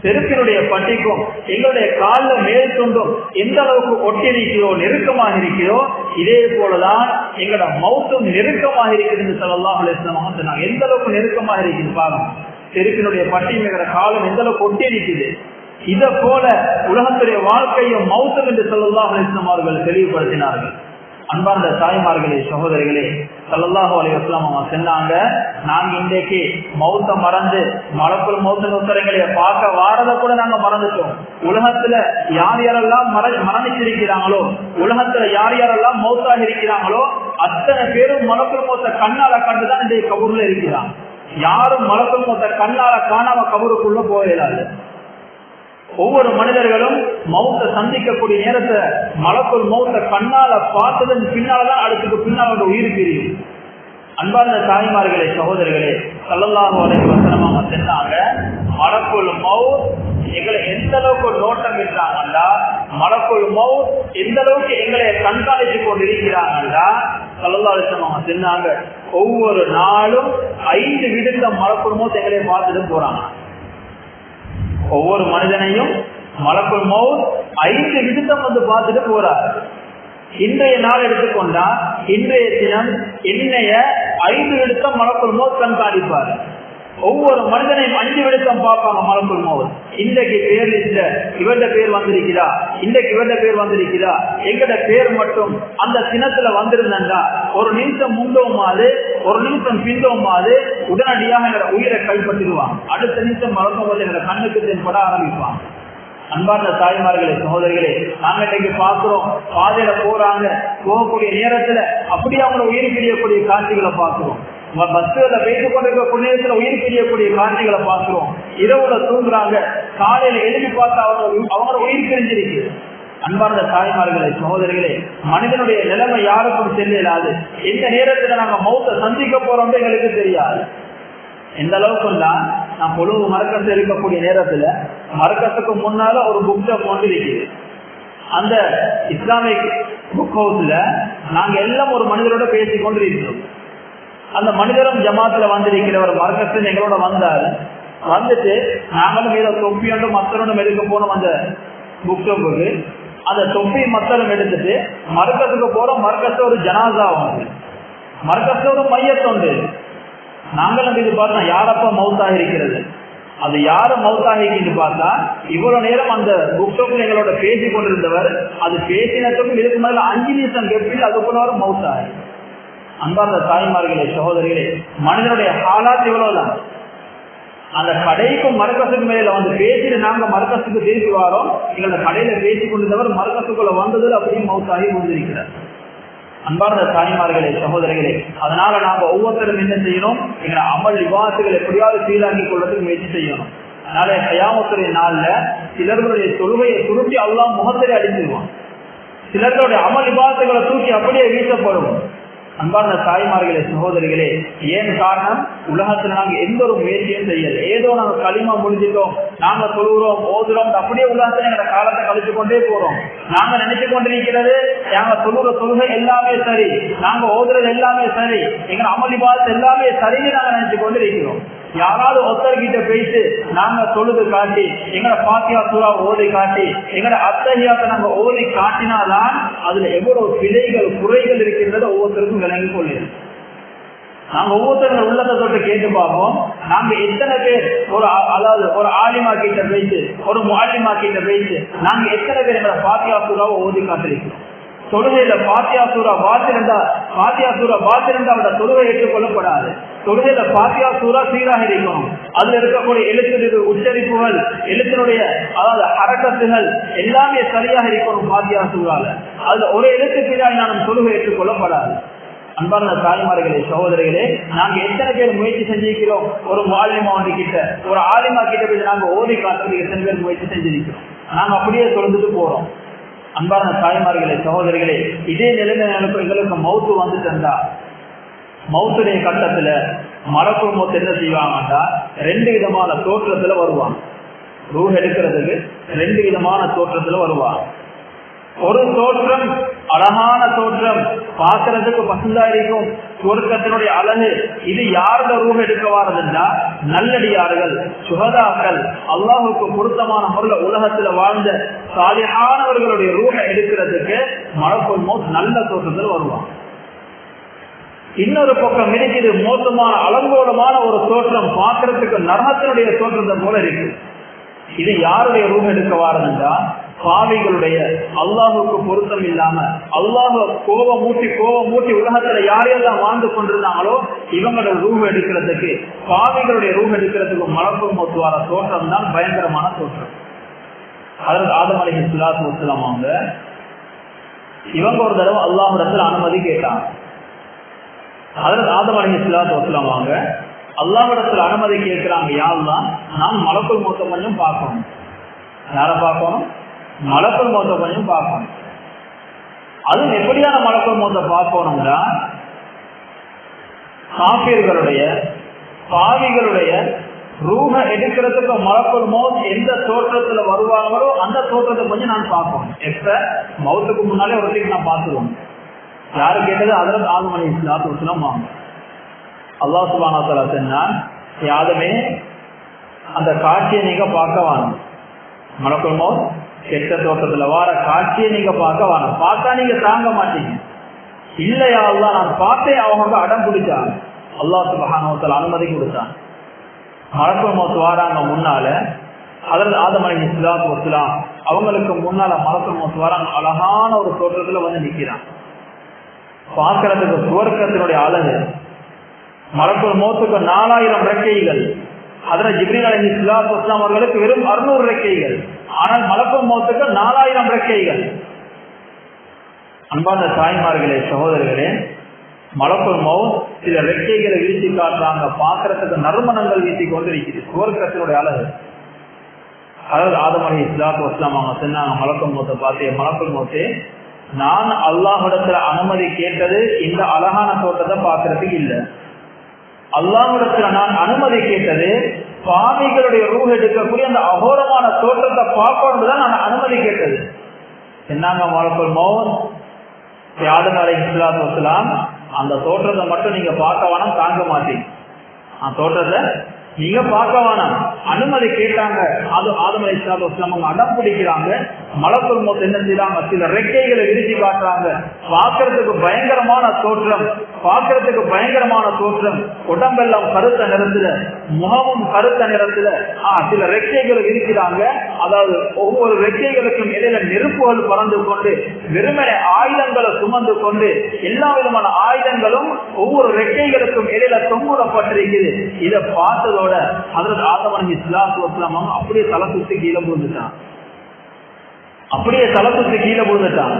செருப்பினுடைய பட்டிக்கும் எங்களுடைய காலில் மேல் துண்டும் எந்த அளவுக்கு ஒட்டி இருக்கிறோ, நெருக்கமாக இருக்கிறோ, இதே போலதான் எங்களோட மௌத்தும் நெருக்கமாக இருக்குது ஸல்லல்லாஹு அலைஹி வஸல்லம் சொன்னாங்க. எந்த அளவுக்கு நெருக்கமாக இருக்குது பாருங்க, செருப்பினுடைய பட்டி எங்களோட காலம் எந்த அளவுக்கு ஒட்டி இருக்குது. இதை போல உலகத்துடைய வாழ்க்கையும் மௌத்தம் என்று ஸல்லல்லாஹு அலைஹி வஸல்லம் அவர்கள் தெளிவுபடுத்தினார்கள். அன்பார்ந்த தாய்மார்களே, சகோதரிகளே, ஸல்லல்லாஹு அலைஹி வஸல்லம் அவங்க சொன்னாங்க, நாங்க இன்றைக்கு மௌத்த மறந்து மலக்குல் மௌத்தின் உத்தரங்களை பார்க்க வாரதை கூட நாங்க மறந்துட்டோம். உலகத்துல யார் யாரெல்லாம் மரணிச்சிருக்கிறாங்களோ, உலகத்துல யார் யாரெல்லாம் மௌத்தாக இருக்கிறாங்களோ அத்தனை பேரும் மலக்குல் மௌத்த கண்ணால கண்டுதான் இன்றைய கபூர்ல இருக்கிறாங்க. யாரும் மலக்குல் மௌத்த கண்ணால காணாம கபூருக்குள்ள போயிடாது. ஒவ்வொரு மனிதர்களும் மௌத்த சந்திக்கக்கூடிய நேரத்தை மலக்குல் மௌத்த கண்ணால பார்த்ததன் பின்னால்தான் அடுத்துக்கு பின்னால் உயிர் பிரியும். அன்பார்ந்த தாய்மார்களே, சகோதரர்களே, ஸல்லல்லாஹு அலைஹி வஸல்லம் அவங்க சொன்னாங்க, மலக்குல் மௌத் எங்களை எந்த அளவுக்கு நோட்டம் இருக்கிறாங்கன்றா, மலக்குல் மௌத் எந்த அளவுக்கு எங்களை கண்காணித்து கொண்டிருக்கிறாங்கன்றா, ஸல்லல்லாஹு அலைஹி வஸல்லம் அவங்க சொன்னாங்க, ஒவ்வொரு நாளும் 5 விடுத்த மலக்குல் மௌத் எங்களை பார்த்துட்டு போறாங்க. ஒவ்வொரு மனிதனையும் மலக்குல் மௌத் 5 விடுத்தம் வந்து பார்த்துட்டு போறாரு. இன்றைய நாள் எடுத்துக்கொண்டா இன்றைய தினம் என்னைய 5 விடுத்தம் மலக்குல் மௌத் கண்காணிப்பாரு. ஒவ்வொரு மனிதனையும் 5 விடுத்தம் பார்ப்பாங்க மலக்குல் மௌத். இன்றைக்கு பேர் இல்ல, இவருடைய பேர் வந்திருக்கிறா, இன்றைக்கு இவருடைய பேர் வந்திருக்கிறா, எங்கட பேர் மட்டும் அந்த தினத்துல வந்திருந்தா ஒரு நிமிஷம் முந்தோமாது ஒரு நிமிஷம் பிந்தோமாது உடனடியாக எங்களோட உயிரை கைப்பற்றிடுவாங்க. அடுத்த நிமிஷம் மலக்குல் மௌத் எங்களோட கண்ணுக்கு தென்பட ஆரம்பிப்பாங்க. அன்பார்ந்த தாய்மார்களே, சகோதரிகளே, நாங்க இன்னைக்கு பாக்குறோம், பாதையில போறாங்க, போகக்கூடிய நேரத்துல அப்படியே அவங்கள உயிர் பிரியக்கூடிய காட்சிகளை பாக்குறோம். பஸ்ல பேசிக் கொண்டிருக்க நேரத்துல உயிர் பிரியக்கூடிய காட்சிகளை பாக்குறோம். இரவுல தூங்குறாங்க, காலையில எழுதி பார்த்தா அவங்கள உயிர் பிரிஞ்சிருக்கு. அன்பார்ந்த தாய்மார்களே, சகோதரிகளே, மனிதனுடைய நிலைமை யாருக்கும் தெரியலாது. எந்த நேரத்துல நாங்க மௌத்த சந்திக்க போறோம் எங்களுக்கு தெரியாது. எந்த அளவுக்குன்னா, நான் பொழுது மரக்கசு இருக்கக்கூடிய நேரத்துல மரக்கசுக்கு முன்னால ஒரு புக் கொண்டு இருக்குது. அந்த இஸ்லாமிக் புக் ஹவுஸ்ல நாங்க எல்லாம் ஒரு மனிதரோட பேசிக் கொண்டு இருக்கிறோம். அந்த மனிதரும் ஜமாத்துல வந்திருக்கிறவர் மரக்கசு எங்களோட வந்தாரு. வந்துட்டு நாங்களும் ஏதோ தொப்பி ஒன்று மத்தரும் எடுக்க போனோம் அந்த புக் ஷாப்புக்கு. அந்த தொப்பி மத்தரும் எடுத்துட்டு மரக்கசுக்கு போறோம். மரக்கசு ஒரு ஜனாசா வந்து, மரக்கசு ஒரு மையத்தொண்டு. நாங்களும் இது பார்த்தா யாரப்பா மௌத்தாக இருக்கிறது, அது யார மௌத்தாகின்னு பார்த்தா இவ்வளவு நேரம் அந்த புக் ஷாப்ல எங்களோட பேசி கொண்டிருந்தவர் அது பேசினதுக்கும் இதுக்கு மேல 5 நிமிஷம் கெப்பில் அதுக்குள்ள மௌத்தாகி. அன்பார்ந்த தாய்மார்களே, சகோதரிகளே, மனிதனுடைய ஹாலாத் இவ்வளவுதான். அந்த கடைக்கும் மரக்கசுக்கு மேல வந்து பேசிட்டு நாங்க மரக்கசுக்கு திருப்பி வாரோம். எங்களோட கடையில பேசி கொண்டிருந்தவர் மரக்கசுக்குள்ள வந்ததில் அப்படியே மௌத்தாகி கொண்டிருக்கிறார். அன்பார்ந்த தாய்மார்களே, சகோதரிகளே, அதனால நாங்க ஒவ்வொருத்தரும் என்ன செய்யணும், எங்களை அமல் விவாதத்துகள் எப்படியாவது சீராக்கி கொள்வதற்கு முயற்சி செய்யணும். அதனால கயாமத்துடைய நாள்ல சிலர்களுடைய தொழுகையை சுருட்டி அல்லாஹ் முகத்திலே அடிச்சிருவான். சிலர்களுடைய அமல் விவாதத்துகளை தூக்கி அப்படியே வீசப்படும். அன்பார்ந்த தாய்மார்களே, சகோதரிகளே, ஏன் காரணம், உலகத்துல நாங்க எந்த ஒரு முயற்சியும் செய்யல. ஏதோ நாங்க களிமா முடிஞ்சிட்டோம், நாங்க தொழுகிறோம், ஓதுறோம், அப்படியே உலகத்துல எங்க காலத்தை கழிச்சு கொண்டே போறோம். நாங்க நினைச்சு கொண்டிருக்கிறது நாங்க தொழுகிற தொழுகை எல்லாமே சரி, நாங்க ஓதுறது எல்லாமே சரி, எங்க அமளி பாத்து எல்லாமே சரின்னு நாங்க நினைச்சு கொண்டிருக்கிறோம். யாராவது ஒருத்தர்கிட்ட பேசி நாங்க தொழுது காட்டி எங்கட பாத்தியா சூறா ஓதி காட்டி எங்கட அத்தகையாத்தை நாங்க ஓதி காட்டினாதான் அதுல எவ்வளவு பிழைகள் குறைகள் இருக்கின்றத ஒவ்வொருத்தருக்கும் விளங்கி கொள்ளுது. நாங்க ஒவ்வொருத்தரும் உள்ளத்தை தொட்டு கேட்டு பார்ப்போம். நாங்க எத்தனை பேர் ஒரு ஆலிமா கிட்ட பேசி ஒரு முஆல்லிமா கிட்ட பேசி நாங்க எத்தனை பேர் எங்கட பாத்தியா சூறாவை ஓதி காட்டிருக்கிறோம். தொழுகையில பாத்தியா சூறா பாத்திரண்டா அவட தொழுகை ஏற்றுக்கொள்ளப்படாது. தொழுகையில பாத்தியா சூறா சீராக இருக்கணும். அதுல இருக்கக்கூடிய எழுத்து உச்சரிப்புகள், எழுத்தினுடைய அதாவது ஹரக்கத்துகள் எல்லாமே சரியாக இருக்கணும். பாத்தியா சூறால அதுல ஒரு எழுத்து பின்னாடி நாம் தொழுகை ஏற்றுக்கொள்ளப்படாது. அன்பார்ந்த தாய்மார்களே, சகோதரிகளே, நாங்க எத்தனை பேர் முயற்சி செஞ்சிருக்கிறோம். ஒரு முஆல்லிமா கிட்ட ஒரு ஆலிமா கிட்ட போய் நாங்க ஓதி காட்டுறதுக்கு எத்தனை பேர் முயற்சி செஞ்சிருக்கிறோம். நாங்க அப்படியே தொடர்ந்துட்டு போறோம். அன்பார்ந்த தாய்மார்களே, சகோதரிகளே, இதே நிலைமை எங்களுக்கு மௌத்து வந்துட்டா மௌத்துடைய கட்டத்துல மலக்குல் மௌத் என்ன செய்வாங்கட்டா 2 விதமான தோற்றத்துல வருவாங்க. ரூஹ் எடுக்கிறதுக்கு 2 விதமான தோற்றத்துல வருவாங்க. ஒரு தோற்றம் அழகான தோற்றம், பார்க்கறதுக்கு பசுந்தா இருக்கும், சுவர்க்கத்தினுடைய அழகு. இது யாரோட ரூஹ் எடுக்க வாரதுன்னா நல்லடியார்கள், சுஹதாக்கள், அல்லாஹுக்கு பொருத்தமான முறையில் உலகத்துல வாழ்ந்த சாலிஹானவர்களுடைய ரூஹை எடுக்கிறதுக்கு மலக்குல் மௌத் நல்ல தோற்றத்தில் வருவாங்க. இன்னொரு பக்கம் இருக்குது மோசமான அலங்கோலமான ஒரு தோற்றம், பார்க்கறதுக்கு நரகத்தினுடைய தோற்றத்தை போல இருக்கு. இது யாருடைய ரூஹ் எடுக்க வாரதுண்டா பாவிகளுடைய, அல்லாஹுக்கு பொருத்தம் இல்லாம அல்லாஹ் கோபம் மூட்டி உலகத்துல யாரையெல்லாம் வாழ்ந்து கொண்டிருந்தாங்களோ இவங்களோட ரூஹ் எடுக்கிறதுக்கு, பாவிகளுடைய ரூஹ் எடுக்கிறதுக்கு மலக்குல் மௌத் வார தோற்றம் தான் பயங்கரமான தோற்றம். அதற்கு ஆதம் அலைஹிஸ்ஸலாத்து வஸ்ஸலாம் அவங்க இவங்க ஒரு தடவை அல்லாஹ்விடத்துல அனுமதி கேட்டாங்க. அதற்கு ஆதம் அலைஹிஸ்ஸலாத்து வஸ்ஸலாம் அவங்க அல்லாஹ்விடத்துல அனுமதி கேட்கிறாங்க, யா அல்லாஹ் நான் மலக்குல் மௌத்தை கொஞ்சம் பார்க்கணும். யாரை பார்க்கணும்? மலக்குல் மௌத்தை கொஞ்சம் பார்க்கணும். அது எப்படியான மலக்குல் மௌத்தை பார்க்கணும்னா காஃபிர்களுடைய பாவிகளுடைய ரூஹ எடுக்கிறதுக்கு மலக்குல் மௌத் எந்த தோற்றத்துல வருவாங்களோ அந்த தோற்றத்தை கொஞ்சம் நான் பார்க்கணும். எப்ப மௌத்துக்கு முன்னாலே ஒரு நான் பார்த்துருவோம். யாரு கேட்டது? ஹஜ்ரத் ஆதம் அலைஹிஸ்ஸலாத்து வஸ்ஸலாம் வாங்க. அல்லாஹ் சுப்ஹானஹு வ தஆலா சொன்னான், ஆதமே அந்த காட்சியை நீங்க பார்க்க வேணும். மலக்குல் மௌத் கெட்ட தோட்டத்துல வார காட்சியை நீங்க பார்க்க வேணும். பார்த்தா நீங்க தாங்க மாட்டீங்க. இல்லையா அல்லாஹ் நான் பார்த்தேன், அவங்க அடம் பிடிச்சாங்க. அல்லாஹ் சுப்ஹானஹு வ தஆலா அனுமதி கொடுத்தான். மலக்குல் மௌத் வாராங்க முன்னால, ஹஜ்ரத் ஆதம் அலைஹிஸ்ஸலாத்து வஸ்ஸலாம் அவங்களுக்கு முன்னால மலக்குல் மௌத் வாராங்க. அழகான ஒரு தோற்றத்துல வந்து நிக்கிறான். பார்க்கறதுக்கு சுவர்க்கத்தினுடைய அழகு. மலக்குல் மௌத்துக்கு 4000 ரெக்கைகள். ஹஜ்ரத் ஜிப்ரீல் அலைஹிஸ்ஸலாத்து வஸ்ஸலாம் அவர்களுக்கு வெறும் 600 ரெக்கைகள். ஆனால் மலக்குல் மௌத்துக்கு 4000 ரெக்கைகள். அன்பார்ந்த தாய்மார்களே, சகோதரர்களே, மலக்குல் மௌத் சில ரெக்கைகளை வீசி காட்டுறாங்க. பார்க்கறதுக்கு நறுமணங்கள் வீசி கொண்டிருக்கிறது. சுவர்க்கத்தினுடைய அழகு. அதாவது ஆதம் அலைஹிஸ்ஸலாத்து வஸ்ஸலாம் அவங்க சொன்னாங்க மலக்குல் மௌத்தை பார்த்து, மலக்குல் மௌத்தே நான் அல்லாஹ்விடத்துல அனுமதி கேட்டது இந்த அழகான தோட்டத்தை பார்க்கறதுக்கு இல்லை. அல்லாஹ்விடத்துல நான் அனுமதி கேட்டது பாவிகளுடைய ரூஹ் எடுக்கக்கூடிய அந்த அகோரமான தோற்றத்தை பார்க்கணும் தான் நான் அனுமதி கேட்டது. என்னங்க மலக்குல் மௌத், ஆதம் அலைஹிஸ்ஸலாத்து வஸ்ஸலாம் அந்த தோற்றத்தை மட்டும் நீங்க பார்க்க வேணாம், தாங்க மாட்டீங்க. அந்த தோற்றத்தை நீங்க பார்க்க வேணாம், அனுமதி கேட்டாங்க. அது ஆதம் அலைஹிஸ்ஸலாத்து வஸ்ஸலாம் அவங்க அடம் பிடிக்கிறாங்க. மலக்குல் மௌத் என்ன செய்யறாங்க? சில ரெக்கைகளை விரிச்சு காட்டுறாங்க. பார்க்கறதுக்கு பயங்கரமான தோற்றம், பார்க்கறதுக்கு பயங்கரமான தோற்றம். உடம்பெல்லாம் கருத்த நிறத்துல, முகமும் கருத்த நிறத்துல. சில ரெக்கைகளை விரிக்கிறாங்க. அதாவது ஒவ்வொரு ரெக்கைகளுக்கும் இடையில நெருப்புகள் பறந்து கொண்டு, வெறுமனே ஆயுதங்களை சுமந்து கொண்டு, எல்லா விதமான ஆயுதங்களும் ஒவ்வொரு ரெக்கைகளுக்கும் இடையில தொங்குடப்பட்டிருக்குது. இதை பார்த்ததோட ஹஜ்ரத் ஆதம் அலைஹிஸ்ஸலாத்து வஸ்ஸலாம் அப்படியே தலை சுத்தி கீழே விழுந்துட்டான்.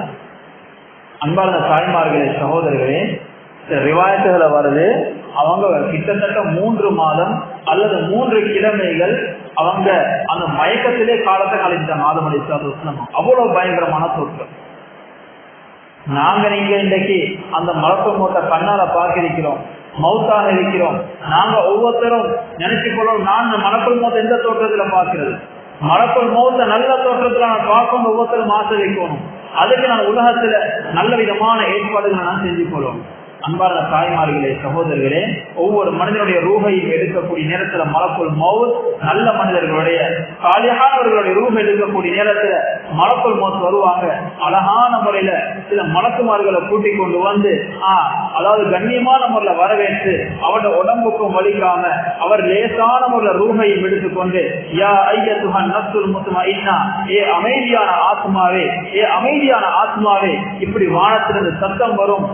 அன்பார்ந்த தாய்மார்களே, சகோதரர்களே, ரிவாயத்துகளை வருது. அவங்க கிட்டத்தட்ட 3 மாதம் அல்லது 3 கிழமைகள் அவங்க அந்த மயக்கத்திலே காலத்தை கழிச்சிட்டாங்க. ஆதம் அலைஹிஸ்ஸலாத்து வஸ்ஸலாம் அவ்வளவு பயங்கரமான தோற்றம். நாங்க நீங்க இன்றைக்கு அந்த மலக்குல் மௌத்தை கண்ணால பார்க்கிறோம், மௌத்தாக இருக்கிறோம். நாங்க ஒவ்வொருத்தரும் நினைச்சு கொள்ளும், நான் மலக்குல் மௌத் எந்த தோற்றத்துல பார்க்கிறது? மலக்குல் மௌத்த நல்ல தோற்றத்துல நான் பார்க்கணும், ஒவ்வொருத்தரும் ஆசை வைக்கணும். அதுக்கு நான் உலகத்துல நல்ல விதமான ஏற்பாடுகளை நான் செஞ்சு கொள்ளும். அன்பார்ந்த தாய்மார்களே, சகோதரர்களே, ஒவ்வொரு மனிதனுடைய ரூஹையும் எடுக்கக்கூடிய நேரத்துல மலக்குல் மௌத் நல்ல மனிதர்களுடைய சாலிஹானவர்களுடைய ரூஹ் எடுக்கக்கூடிய நேரத்துல மலக்குல் மௌத் வருவாங்க. அழகான முறையில சில மலக்குமார்களை கூட்டிக் கொண்டு வந்து அதாவது கண்ணியமான முறையில வரவேற்று அவருடைய உடம்புக்கும் வலிக்காம அவர் லேசான முறையில ரூஹையும் எடுத்துக்கொண்டு, யா ஐயத்துஹன் நஃப்ஸுல் முத்மஇன்னா, ஏ அமைதியான ஆத்மாவே, ஏ அமைதியான ஆத்மாவே, இப்படி வானத்திலிருந்து சத்தம் வரும்.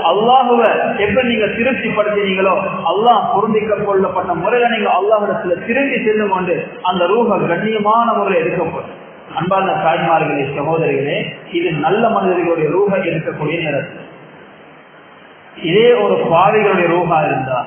அல்லாஹுவ எப்ப நீங்க திருப்திப்படுத்தினீங்களோ, அல்லாஹ் பொருந்திக்க கொள்ளப்பட்ட முறையில நீங்க அல்லாஹ்விடத்துல திரும்பி சென்று கொண்டு அந்த ரூஹ கண்ணியமான முறையில் எடுக்கப்படும். அன்பார்ந்த தாய்மார்களே, சகோதரிகளே, இது நல்ல மனிதர்களுடைய ரூஹ எடுக்கக்கூடிய நேரத்தில். இதே ஒரு பாவிகளுடைய ரூஹா இருந்தா,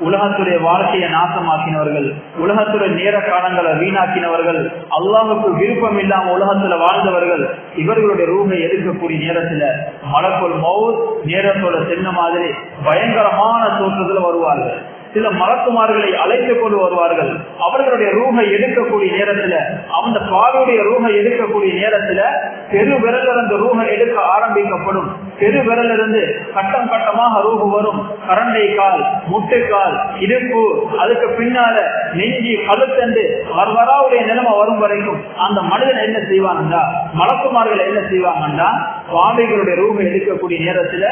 உலகத்துடைய வாழ்க்கையை நாசமாக்கினவர்கள், உலகத்துடைய நேர காலங்களை வீணாக்கினவர்கள், அல்லாஹுக்கு விருப்பம் இல்லாம உலகத்துல வாழ்ந்தவர்கள், இவர்களுடைய ரூஹை எடுக்கக்கூடிய நேரத்துல மலக்குல் மௌத் நேரத்தோட சென்ன மாதிரி பயங்கரமான தோற்றத்துல வருவார்கள். சில மலக்குமார்களை அழைத்துக் கொண்டு வருவார்கள். அவர்களுடைய ரூஹை எடுக்கக்கூடிய நேரத்துல, அந்த பாவியுடைய ரூஹை எடுக்கக்கூடிய நேரத்துல பெரு விரலிருந்து ரூஹை எடுக்க ஆரம்பிக்கப்படும். பெரு விரலிருந்து கட்டம் கட்டமாக ரூஹு வரும். கரண்டை கால், முட்டுக்கால், இடுப்பு, அதுக்கு பின்னால நெஞ்சி, கழுத்தண்டு வரவராவுடைய நிலைமை வரும் வரைக்கும் அந்த மனிதன் என்ன செய்வாங்கண்டா, மலக்குமார்கள் என்ன செய்வாங்கண்டா, சுவாமிகளுடைய ரூஹ எடுக்கக்கூடிய நேரத்துல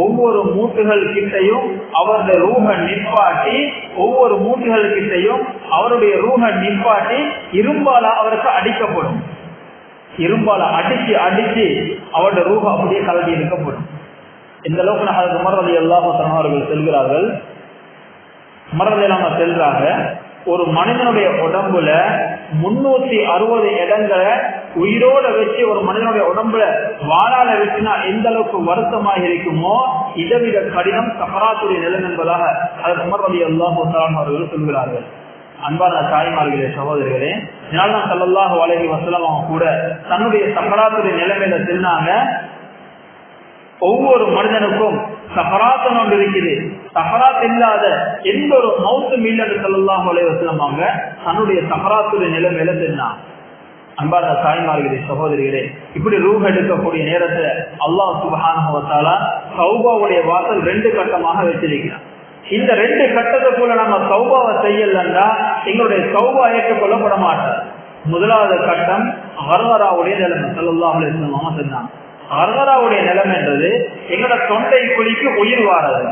ஒவ்வொரு மூட்டுகள் கிட்டையும் அவருடைய ரூஹ நிப்பாட்டி, ஒவ்வொரு மூட்டுகள் கிட்டையும் அவருடைய ரூஹ நிப்பாட்டி இரும்பால அவருக்கு அடிக்கப்படும். இரும்பால அடிச்சு அடிச்சு அவருடைய ரூஹ அப்படியே கலட்டி எடுக்கப்படும். இந்த அளவுக்கு ஹஜ்ரத் உமர் ரலியல்லாஹு அன்ஹு அவர்கள் செல்கிறார்கள். உமர் ரலியல்லாஹு அன்ஹு செல்றாங்க, ஒரு மனிதனுடைய உடம்புல 360 இடங்களை உயிரோட வச்சு ஒரு மனிதனுடைய உடம்புல வாழால வச்சுனா எந்த அளவுக்கு வருத்தமாக இருக்குமோ இதை விட கடினம் சக்கராத்துடைய நிலம் என்பதாக ஹஜ்ரத் உமர் ரலியல்லாஹு அன்ஹு அவர்கள் சொல்கிறார்கள். அன்பான தாய்மார்களே, சகோதரர்களே, இதனால்தான் ஸல்லல்லாஹு அலைஹி வஸல்லம் அவங்க கூட தன்னுடைய சக்கராத்துடைய நிலைமையில சொன்னாங்க, ஒவ்வொரு மனிதனுக்கும் சக்கராத் ஒன்று இருக்குது. சக்கராத் இல்லாத எந்த ஒரு மௌத்தும் இல்லைன்னு ஸல்லல்லாஹு அலைஹி வஸல்லம் அவங்க தன்னுடைய சக்கராத்துடைய நிலைமையில சொன்னாங்க. அன்பான தாய்மார்களே, சகோதரிகளே, இப்படி ரூஹ் எடுக்கக்கூடிய நேரத்துல அல்லாஹ் சுப்ஹானஹு வ தஆலா தௌபாவுடைய வாசல் 2 கட்டமாக வச்சிருக்கிறான். இந்த 2 கட்டத்துக்குள்ள நம்ம தௌபாவை செய்யலன்னா எங்களுடைய தௌபா ஏற்றுக்கொள்ளப்பட மாட்டார். முதலாவது கட்டம் கர்கராவுடைய நிலைமை. ஸல்லல்லாஹு அலைஹி வஸல்லம் சொன்னாங்க, கர்கராவுடைய நிலைமை என்றது எங்களோட தொண்டை குழிக்கு உயிர் வாரது.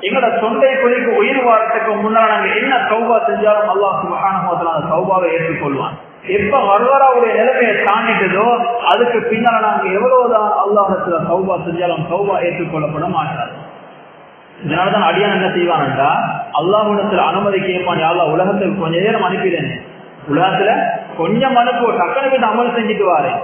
எங்களோட தொண்டை குழிக்கு உயிர் வாரத்துக்கு முன்னாடி நாங்க என்ன தௌபா செஞ்சாலும் அல்லாஹ் சுப்ஹானஹு வ தஆலா அந்த தௌபாவை ஏற்றுக்கொள்வான். எப்ப கர்கராவுடைய நிலைமையை தாண்டிட்டதோ அதுக்கு பின்னால நாங்க எவ்வளவுதான் அல்லாஹ்விடத்துல தௌபா செஞ்சாலும் தௌபா ஏற்றுக்கொள்ளப்பட மாட்டார். இதனாலதான் அடியான் என்ன செய்வான்டா, அல்லாஹ்விடத்துல அனுமதி கேட்பான், யா அல்லாஹ் உலகத்தில் கொஞ்ச நேரம் அனுப்பிடுறேன், உலகத்துல கொஞ்சம் அனுப்போ, டக்குனு போய் அமல் செஞ்சுட்டு வாரேன்,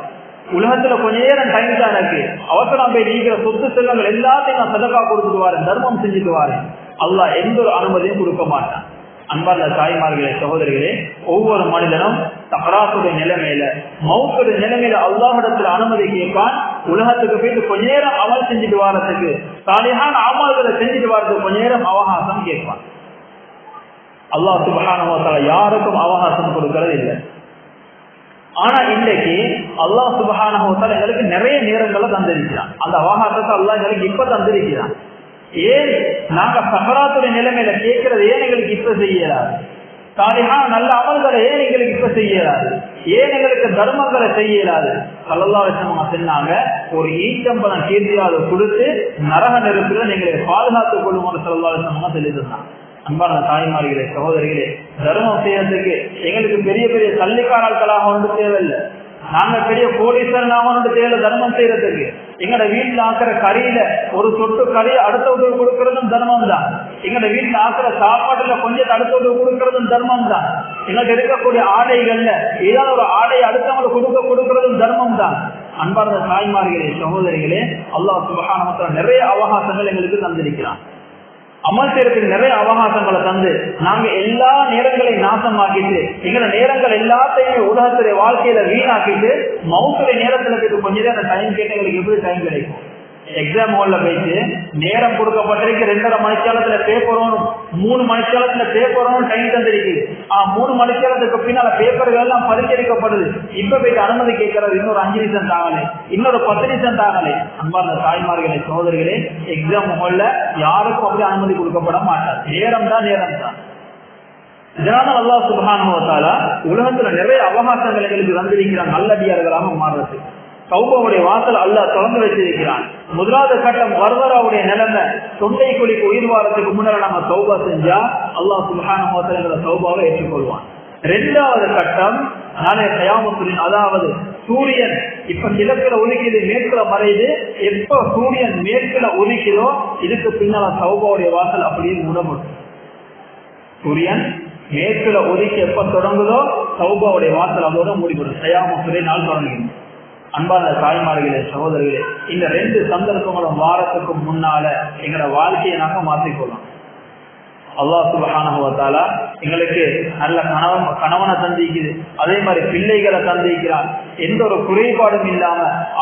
உலகத்துல கொஞ்ச நேரம் டைம் தான் எனக்கு, அவசரம் போய் நீக்கிற சொத்து செல்வங்கள் எல்லாத்தையும் நான் சதகா கொடுத்துட்டு வாரேன், தர்மம் செஞ்சுட்டு வாரேன். அல்லாஹ் எந்த ஒரு அனுமதியும் கொடுக்க மாட்டான். அன்பார்ந்த தாய்மார்களே, சகோதரிகளே, ஒவ்வொரு மனிதனும் சக்கராத்துடைய நிலைமையில மௌத்துடைய நிலைமையில அல்லாஹ்விடத்துல அனுமதி கேட்பான். உலகத்துக்கு போயிட்டு கொஞ்ச நேரம் அமல் செஞ்சுட்டு வாரத்துக்கு, சாலிஹான அமல்களை செஞ்சுட்டு வாரத்துக்கு கொஞ்ச நேரம் அவகாசம் கேட்பான். அல்லாஹ் சுப்ஹானஹு வ தஆலா யாருக்கும் அவகாசம் கொடுக்கறது இல்லை. ஆனா இன்றைக்கு அல்லாஹ் சுப்ஹானஹு வ தஆலா எங்களுக்கு நிறைய நேரங்களை தந்திருக்கிறான். அந்த அவகாசத்தை அல்லாஹ் எங்களுக்கு இப்ப தந்திருக்கிறான். ஏன் நாங்க சக்கராத்துடைய நிலைமையில கேட்கறது ஏன் எங்களுக்கு இப்ப செய்யறாரு? சாலிஹான நல்ல அமல்களை ஏன் எங்களுக்கு இப்ப செய்யறாரு? ஏன் எங்களுக்கு தர்மங்களை செய்யறாரு? ஸல்லல்லாஹு அலைஹி வஸல்லம் சொன்னாங்க, ஒரு ஈச்சம்பழம் கீர்த்தியாவது கொடுத்து நரக நெருப்புல எங்களை பாதுகாத்துக் கொள்ளுமாறு ஸல்லல்லாஹு அலைஹி வஸல்லம் சொல்லியிருந்தாங்க. அன்பான தாய்மார்களே, சகோதரிகளே, தர்மம் செய்யறதுக்கு எங்களுக்கு பெரிய பெரிய சல்லிக்காரர்களாக ஒன்று தேவையில்லை. நாங்க பெரிய கோடீஸ்வரனாக ஒன்று தேவை. தர்மம் செய்யறதுக்கு எங்கட வீட்டுல ஆக்குற கறியில ஒரு சொட்டு கறி அடுத்தவங்களுக்கு கொடுக்கறதும் தர்மம் தான். எங்கட வீட்டுல ஆக்குற சாப்பாட்டுல கொஞ்சம் அடுத்தவங்களுக்கு கொடுக்கறதும் தர்மம் தான். எங்களுக்கு இருக்கக்கூடிய ஆடைகள்ல ஏதாவது ஒரு ஆடை அடுத்தவங்களுக்கு கொடுக்கறதும் தர்மம் தான். அன்பார்ந்த தாய்மார்களே, சகோதரிகளே, அல்லாஹ் சுப்ஹானஹு வ தஆலா நிறைய அவகாசங்கள் எங்களுக்கு தந்திருக்கிறான். அமல் செய்யறதுக்கு நிறைய அவகாசங்களை தந்து நாங்க எல்லா நேரங்களையும் நாசமாக்கிட்டு எங்களோட நேரங்கள் எல்லாத்தையுமே உலகத்துடைய வாழ்க்கையில வீணாக்கிட்டு மௌத்துடைய நேரத்துல போயிட்டு கொஞ்ச நேரம் டைம் கேட்டு எங்களுக்கு எப்படி டைம் கிடைக்கும்? எக்ஸாம் ஹால்ல போயிட்டு நேரம் கொடுக்கப்பட்டிருக்கு, 2.5 மணிக்காலத்துல பேப்பர் வரும், 3 மணிக்காலத்துல பேப்பர் வரும், டைம் தந்திருக்குது. 3 மணிக்காலத்துக்கு பின்னால பேப்பர்கள் எல்லாம் பரிசீலிக்கப்படுது. இப்ப போயிட்டு அனுமதி கேட்கறது இன்னொரு 5 நிமிஷம் தாங்களே, இன்னொரு 10 நிமிஷம் தாங்களே. அன்பார்ந்த தாய்மார்களே, சகோதரிகளே, எக்ஸாம் ஹால்ல யாருக்கும் அப்படி அனுமதி கொடுக்கப்பட மாட்டார். நேரம் தான் நேரம் தான். இதனால அல்லாஹ் சுப்ஹானஹு வ தஆலா உலகத்துல நிறைய அவகாசங்கள் எங்களுக்கு தந்திருக்கிறான் நல்லடியார்களாக மாறுறது. தௌபாவுடைய வாசல் அல்லாஹ் திறந்து வச்சிருக்கிறான். முதலாவது கட்டம் கர்கராவுடைய நிலைமை, தொண்டை குழிக்கு உயிர் வாரத்துக்கு முன்னால நம்ம தௌபா செஞ்சா அல்லாஹ் சுப்ஹானஹு வ தஆலா தௌபாவை ஏற்றுக்கொள்வான். 2வது கட்டம் நாளை கியாமத்துல், அதாவது சூரியன் இப்ப கிழக்குல உதிக்குது, மேற்குல மறையுது. எப்ப சூரியன் மேற்குல உதிக்குதோ இதுக்கு பின்னால தௌபாவுடைய வாசல் அப்படியே மூடப்படும். சூரியன் மேற்குல உதிக்க எப்ப தொடங்குதோ தௌபாவுடைய வாசல் அதோட மூடிப்படும். கியாமத்துல் நாள் தொடங்குகிறது. அன்பான தாய்மார்களே, சகோதரிகளே, இந்த 2 சந்தர்ப்பங்களும் வாரத்துக்கு முன்னால எங்களோட வாழ்க்கையை நாங்க மாற்றிக்கொள்ளலாம். அல்லாஹ் சுப்ஹானஹு வ தஆலா எங்களுக்கு நல்ல கணவனை தந்திருக்குது, அதே மாதிரி பிள்ளைகளை தந்திருக்கிறான். எந்த ஒரு குறைபாடும் இல்லாம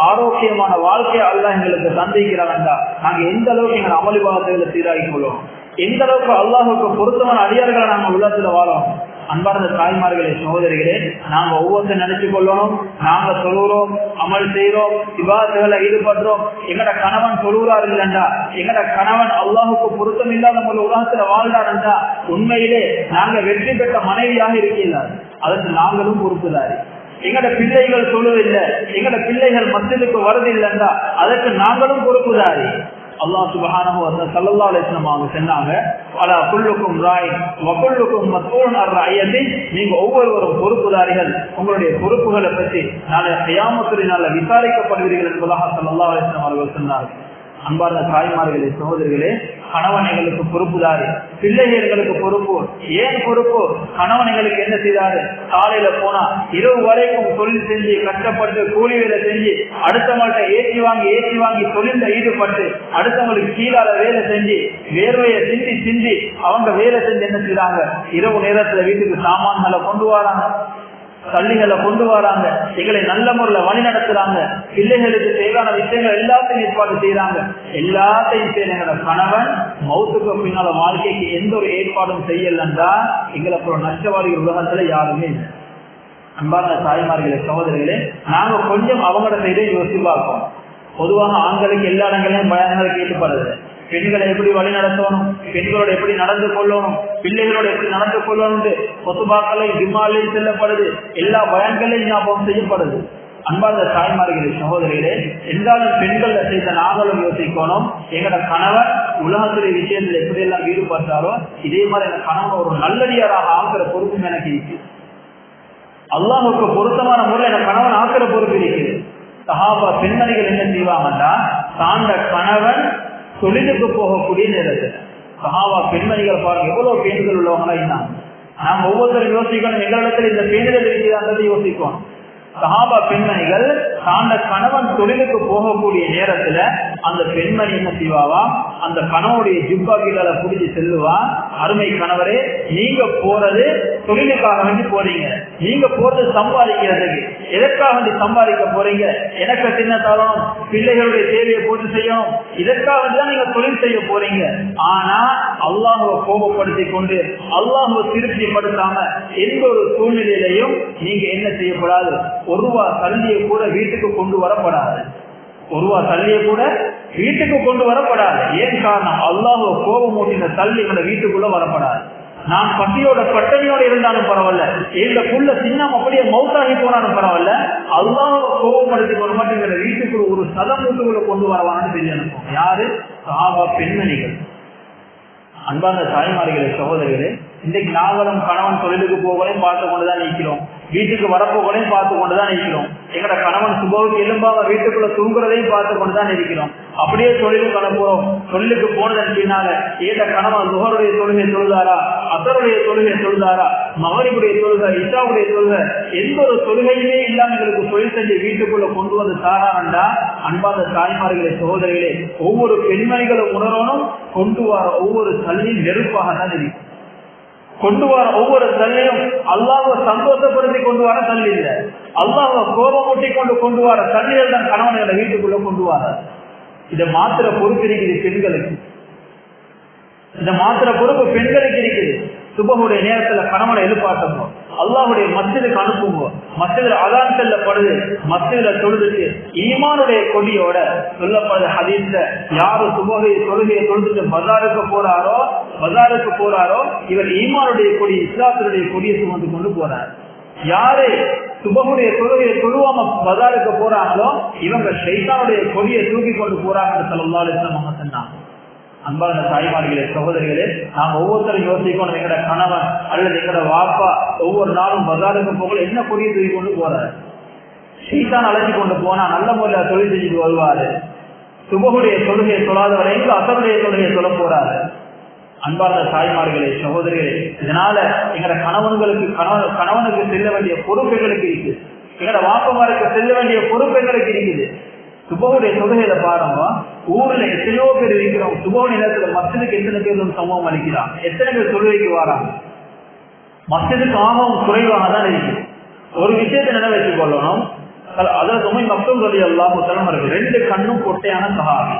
ஆரோக்கியமான வாழ்க்கையை அல்லாஹ் எங்களுக்கு தந்திருக்கிறான்டா நாங்க எந்த அளவுக்கு எங்களை அமல் இபாதத்துகளை சீராகிக் கொள்ளுவோம், எந்த அளவுக்கு அல்லாஹுக்கு பொருத்தமான அடியார்களை நாங்க உள்ளத்துல வாழணும். அன்பார்ந்த தாய்மார்களே, சகோதரிகளே, நாங்க ஒவ்வொருத்தரும் நினைச்சு கொள்ளணும், நாங்க சொல்லுறோம், அமல் செய்யறோம், இபாதத்துல ஈடுபடுறோம். எங்கட கணவன் சொல்லுறார் இல்லண்டா, எங்கட கணவன் அல்லாஹுக்கு பொருத்தம் இல்லாத ஒரு உலகத்துல வாழ்றாருண்டா உண்மையிலே நாங்க வெற்றி பெற்ற மனைவியாக இருக்கிறார். அதற்கு நாங்களும் பொறுப்புதாரி. எங்கட பிள்ளைகள் தொழுதில்லை, எங்கட பிள்ளைகள் மஸ்ஜிதுக்கு வருதில்லைன்றா அதற்கு நாங்களும் பொறுப்புதாரி. அல்லாஹ் சுப்ஹானஹு வ தஆலா ஸல்லல்லாஹு அலைஹி வஸல்லம் அவங்க சொன்னாங்க, அலா குல்லுக்கும் ராயின் வ குல்லுக்கும் மஸ்ஊலுன் அன் ரஅய்யதி, நீங்க ஒவ்வொருவரும் பொறுப்புதாரிகள், உங்களுடைய பொறுப்புகளை பற்றி நாளை கியாமத்துடைய நாளில் விசாரிக்கப்படுவீர்கள் என்பதாக ஸல்லல்லாஹு அலைஹி வஸல்லம் அவர்கள் சொன்னார்கள். அன்பார்ந்த தாய்மார்களே, சகோதரிகளே, கணவன் எங்களுக்கு பொறுப்புதாரி, பிள்ளைகள் எங்களுக்கு பொறுப்பு. ஏன் பொறுப்பு? கணவன் எங்களுக்கு என்ன செய்தாரு? காலையில போனா இரவு வரைக்கும் தொழில் செஞ்சு கஷ்டப்பட்டு கூலி வேலை செஞ்சு அடுத்தவங்கள்ட்ட ஏற்றி வாங்கி தொழில ஈடுபட்டு அடுத்தவங்களுக்கு கீழால வேலை செஞ்சு வேர்வையை சிந்தி அவங்க வேலை செஞ்சு என்ன செய்யறாங்க? இரவு நேரத்துல வீட்டுக்கு சாமான்களை கொண்டு வராங்க, தள்ளிகளை கொண்டு வராங்க, எங்களை நல்ல முறையில் வழி நடத்துறாங்க, பிள்ளைகளுக்கு தேவையான விஷயங்கள் எல்லாத்தையும் ஏற்பாடு செய்யறாங்க. எல்லாத்தையும் செய்யற கணவன் மௌத்துக்கு பின்னால வாழ்க்கைக்கு எந்த ஒரு ஏற்பாடும் செய்யலன்றா எங்களை போல நஷ்டவாதிகள் உலகத்துல யாருமே இல்லை. அன்பார்ந்த தாய்மார்களே, சகோதரிகளே, நாங்க கொஞ்சம் அவங்களோட செய்தே யோசிச்சு பார்ப்போம். பொதுவாக ஆண்களுக்கு எல்லா இடங்களையும் பயன்களை கேட்டுப்படுது. பெண்களை எப்படி வழி நடத்தணும், பெண்களோட எப்படி நடந்து கொள்ளணும், பிள்ளைகளோட எப்படி நடந்து கொள்ளணும், கொத்துபாக்களையும் ஜிம்மாலையும் செல்லப்படுது, எல்லா பயன்களையும் ஞாபகம் செய்யப்படுது. அன்பார்ந்த தாய்மார்களே, சகோதரிகளே, என்றாலும் பெண்கள் செய்த நாங்களும் யோசிக்கணும். எங்களோட கணவன் உலகத்துடைய விஷயத்தில் எப்படி எல்லாம் ஈடுபட்டாரோ இதே மாதிரி எங்க கணவன் ஒரு நல்லடியாராக ஆக்குற பொறுப்பும் எனக்கு இருக்கு. அல்லாஹ்வுக்கு பொருத்தமான முறையில் என் கணவன் ஆக்குற பொறுப்பு இருக்குது. சஹாபா பெண்மணிகள் என்ன செய்வாங்கன்னா, தாண்ட கணவன் தொழிலுக்கு போகக்கூடிய நேரத்தில் சஹாபா பெண்மணிகள் பாருங்க எவ்வளவு பெண்கள் உள்ளவங்களா இருந்தாங்க. நாங்க ஒவ்வொருத்தரும் யோசிக்கணும், எங்களிடத்தில் இந்த பெண்கள் இருக்கிறாங்கிறத யோசிக்கணும். சஹாபா பெண்மணிகள் தாண்ட கணவன் தொழிலுக்கு போகக்கூடிய நேரத்துல அந்த பெண்மணி என்ன செய்வாவா, அந்த கணவனுடைய ஜிப்பா கீழ புடிச்சு செல்லுவா, அருமை கணவரே, நீங்க போறது தொழிலுக்காக வேண்டி போறீங்க, நீங்க போறது சம்பாதிக்கிறதுக்கு, எதற்காக வேண்டி சம்பாதிக்க போறீங்க? எனக்கு தின்னத்தாலும் பிள்ளைகளுடைய தேவையை போட்டு செய்யணும், இதற்காக வேண்டிதான் நீங்க தொழில் செய்ய போறீங்க. ஆனா அல்லாஹ்வை கோபப்படுத்தி கொண்டு அல்லாஹ்வை திருப்திப்படுத்தாம எந்த ஒரு சூழ்நிலையிலையும் நீங்க என்ன செய்யப்படாது, ஒரு ரூபா தள்ளியை கூட வீட்டுக்கு கொண்டு வரப்படாது. ஒரு ரூபா தள்ளியை கூட வீட்டுக்கு கொண்டு வரப்படாது. ஏன் காரணம்? அல்லாஹ்வை கோபம் ஊட்டின தள்ளி எங்களை வீட்டுக்குள்ள வரப்படாது. நான் பசியோட பட்டணியோட இருந்தாலும் பரவாயில்ல, எங்க புள்ள சின்னம் அப்படியே மௌத்தாகி போனாலும் பரவாயில்ல, அல்லாஹ்வை கோபப்படுத்தி கொள்ள மாட்டேங்கிற வீட்டுக்குள்ள ஒரு சதம் வீட்டுக்குள்ள கொண்டு வரவான்னு தெரியணும். யாரு? சஹாபா பெண்மணிகள். அன்பார்ந்த தாய்மார்களே, சகோதரிகளே, இன்றைக்கு நாங்களும் கணவன் தொழிலுக்கு போகலையும் பார்த்து கொண்டுதான் நிற்கிறோம், வீட்டுக்கு வரப்போகலையும் பார்த்து கொண்டுதான் இருக்கிறோம். எங்கட கணவன் சுபவுக்கு எலும்பாக வீட்டுக்குள்ள தூங்குறதையும் பார்த்து கொண்டுதான் இருக்கிறோம். அப்படியே தொழிலுக்கு அனுப்புறோம். தொழிலுக்கு போனதன் பின்னால ஏத கணவன் துஹருடைய தொழுகை தொழுதாரா, அசருடைய தொழுகை தொழுதாரா, மகரிபுடைய தொழுகை, இஷாவுடைய தொழுகை, எந்த ஒரு தொழுகையுமே இல்லாம எங்களுக்கு தொழில் செஞ்சு வீட்டுக்குள்ள கொண்டு வந்து தாராண்டா, அன்பார்ந்த தாய்மார்களே, சகோதரிகளே, ஒவ்வொரு பெண்மணிகளும் உணரணும், கொண்டு வர ஒவ்வொரு தள்ளியும் நெருப்பாக தான் இருக்கும். கொண்டு வர ஒவ்வொரு தள்ளியும் அல்லாஹ்வை சந்தோஷப்படுத்தி கொண்டு வர தள்ளி இல்லை, அல்லாஹ்வை கோபமூட்டி கொண்டு வர தள்ளிகள் தான் கணவன்களை வீட்டுக்குள்ள கொண்டு வர. இதை மாத்திர பொறுப்பு இருக்குது பெண்களுக்கு, இந்த மாத்திர பொறுப்பு பெண்களுக்கு இருக்குது. சுபஹுடைய நேரத்துல கணவனை எழுப்பாட்டமோ, அல்லாஹ்வுடைய மஸ்ஜிதுக்கு அனுப்புமோ, மஸ்ஜிதுல அதான் செல்லப்படுது, மஸ்ஜிதுல தொழுதுட்டு ஈமானுடைய கொடியோட சொல்லப்படுது ஹதீஸ்ல, யாரு சுபஹுடைய தொழுகையை தொழுதுட்டு பஜாருக்கு போறாரோ இவர் ஈமானுடைய கொடி, இஸ்லாத்தினுடைய கொடியை சுமந்து கொண்டு போறார். யாரு சுபஹுடைய தொழுகையை தொழுவாம பஜாருக்கு போறாங்களோ இவங்க ஷைத்தானுடைய கொடியை தூக்கி கொண்டு போறாங்கன்னு ஸல்லல்லாஹு அலைஹி வஸல்லம் சொன்னாங்க. அன்பான தாய்மார்களே, சகோதரிகளே, நாங்க ஒவ்வொருத்தரும் யோசிக்கணும், எங்கட கணவன் அல்லது எங்கட வாப்பா ஒவ்வொரு நாளும் பஜாருக்கு போகல என்ன கொடியை தூக்கி கொண்டு போறாரு? ஷைத்தான் அழைச்சி கொண்டு போனா நல்ல முறையில தொழில் செஞ்சுட்டு வருவாரு. சுபஹுடைய தொழுகையை தொழாதவரை அசருடைய தொழுகையை சொல்ல போறாரு. அன்பார்ந்த தாய்மார்களே, சகோதரிகளே, இதனால எங்கட கணவனுக்கு செல்ல வேண்டிய பொறுப்புகளுக்கு இருக்கு, எங்கட வாப்பமாருக்கு செல்ல வேண்டிய பொறுப்புகளுக்கு இருக்குது. சுபஹுடைய தொழுகையில பாருங்க, ஊர்ல எத்தனையோ பேர் இருக்கிறோம், சுபஹு நேரத்துல மஸ்ஜிதுக்கு எத்தனை பேர் சமூகம் அளிக்கிறாங்க, எத்தனை பேர் தொழுகைக்கு வராங்க? மஸ்ஜிதுக்கு ஆகவும் குறைவாக தான் இருக்கு. ஒரு விஷயத்தை நினைவச்சுக் கொள்ளணும், அதற்கு மக்கள் சொல்லி அல்லாஹு தலைமுறை ரெண்டு கண்ணும் கொட்டையான சஹாபி,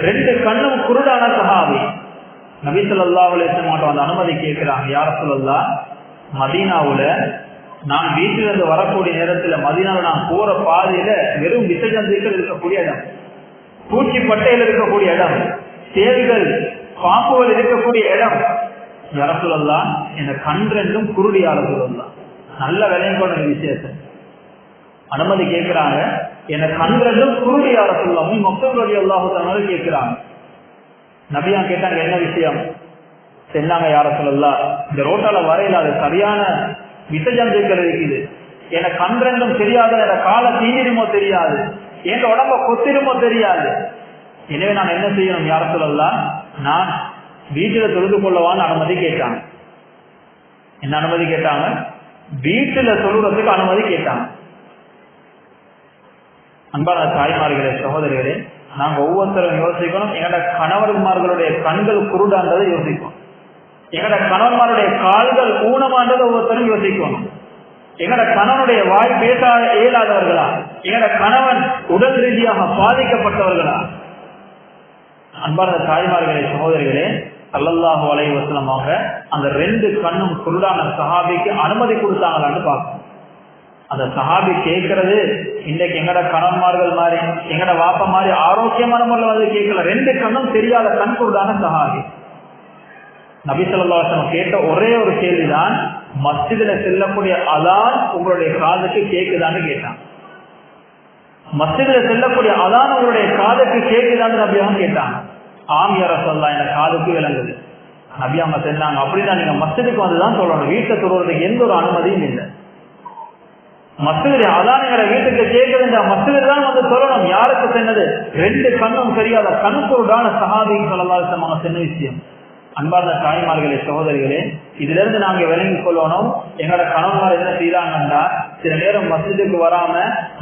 ரெண்டு கண்ணும் குருடான சஹாபி. நபி ஸல்லல்லாஹு அலைஹி வஸல்லம் அந்த அனுமதி கேட்கிறாங்க, யா ரசூலல்லாஹ், மதீனாவுல நான் வீட்டிலிருந்து வரக்கூடிய நேரத்துல மதீனாவில் நான் போற பாதையில வெறும் விசஜந்துக்கள் இருக்கக்கூடிய இடம், பூச்சி பட்டையில் இருக்கக்கூடிய இடம், தேள்கள் பாம்புகள் இருக்கக்கூடிய இடம். யா ரசூலல்லாஹ், இந்த கண் ரெண்டும் குருடியால சொல்லலாம், நல்ல விளையும் கொண்ட விஷயத்தை அனுமதி கேட்கிறாங்க. எனக்கு கண் ரெண்டும் குருடி யார சொல்லலாம் மக்கள் ரலி அல்லாஹு தஆலா கேட்கிறாங்க. நபியா கேட்டாங்க என்ன விஷயம்? சொன்னாங்க யார சொல்லலாம், இந்த ரோட்டால வரையில அது சரியான விசஜந்துக்கள் இருக்குது, எனக்கு கண் ரெண்டும் தெரியாது, என் காலை தீண்டிடுமோ தெரியாது, என் உடம்ப கொத்திடுமோ தெரியாது, எனவே நான் என்ன செய்யணும் யார சொல்லலாம்? நான் வீட்டுல தொழுது கொள்ளவான்னு அனுமதி கேட்டாங்க. என்ன அனுமதி கேட்டாங்க? வீட்டுல தொழுறதுக்கு அனுமதி கேட்டாங்க. அன்பான தாய்மார்களே, சகோதரிகளே, நாங்க ஒவ்வொருத்தரும் யோசிக்கணும். எங்களோட கணவன்மார்களுடைய கண்கள் குருடான்றதை யோசிக்கணும். எங்களோட கணவன்மாருடைய கால்கள் ஊனமான்றதை ஒவ்வொருத்தரும் யோசிக்கணும். எங்களோட கணவனுடைய வாய் பேச இயலாதவர்களா? எங்களோட கணவன் உடல் ரீதியாக பாதிக்கப்பட்டவர்களா? அன்பான தாய்மார்களே, சகோதரிகளே, ஸல்லல்லாஹு அலைஹி வஸல்லம் அவங்க அந்த 2 கண்ணும் குருடான சஹாபிக்கு அனுமதி கொடுத்தாங்களான்னு பார்க்கணும். அந்த சஹாபி கேட்கறது இன்றைக்கு எங்கட கணவன்மார்கள் மாதிரி எங்கட வாப்பா மாதிரி ஆரோக்கியமான முறையில் வந்து கேட்கல. 2 கண்ணும் தெரியாத கண் குருடான சஹாபி. நபி ஸல்லல்லாஹு அலைஹி வஸல்லம் கேட்ட ஒரே ஒரு கேள்விதான், மஸ்ஜிதுல செல்லக்கூடிய அதான் உங்களுடைய காதுக்கு கேக்குதான்னு கேட்டான். மஸ்ஜிதுல செல்லக்கூடிய அதான் உங்களுடைய காதுக்கு கேக்குதான்னு நபி அவங்க கேட்டாங்க. ஆம் யா ரசூலல்லாஹ், என் காதுக்கு விளங்குது. நபி அவங்க சொன்னாங்க, அப்படின்னா நீங்க மஸ்ஜிதுக்கு வந்துதான் சொல்லணும், வீட்டுல சொல்றதுக்கு எந்த ஒரு அனுமதியும் இல்லை. மஸ்ஜிதுல அதான் எங்களை வீட்டுக்கு கேட்குதுன்ற மஸ்ஜிதுல தான் வந்து சொல்லணும். யாருக்கு சொன்னது? 2 கண்ணும் தெரியாத கண்குருடான சஹாபிக்கு ஸல்லல்லாஹு அலைஹி வஸல்லம் சொன்ன விஷயம். அன்பார்ந்த தாய்மார்களே, சகோதரிகளே, இதுல இருந்து நாங்க விளங்கி கொள்ளணும். எங்களோட கணவன்மார் என்ன செய்யறாங்கன்னா, சில நேரம் மஸ்ஜிதுக்கு வராம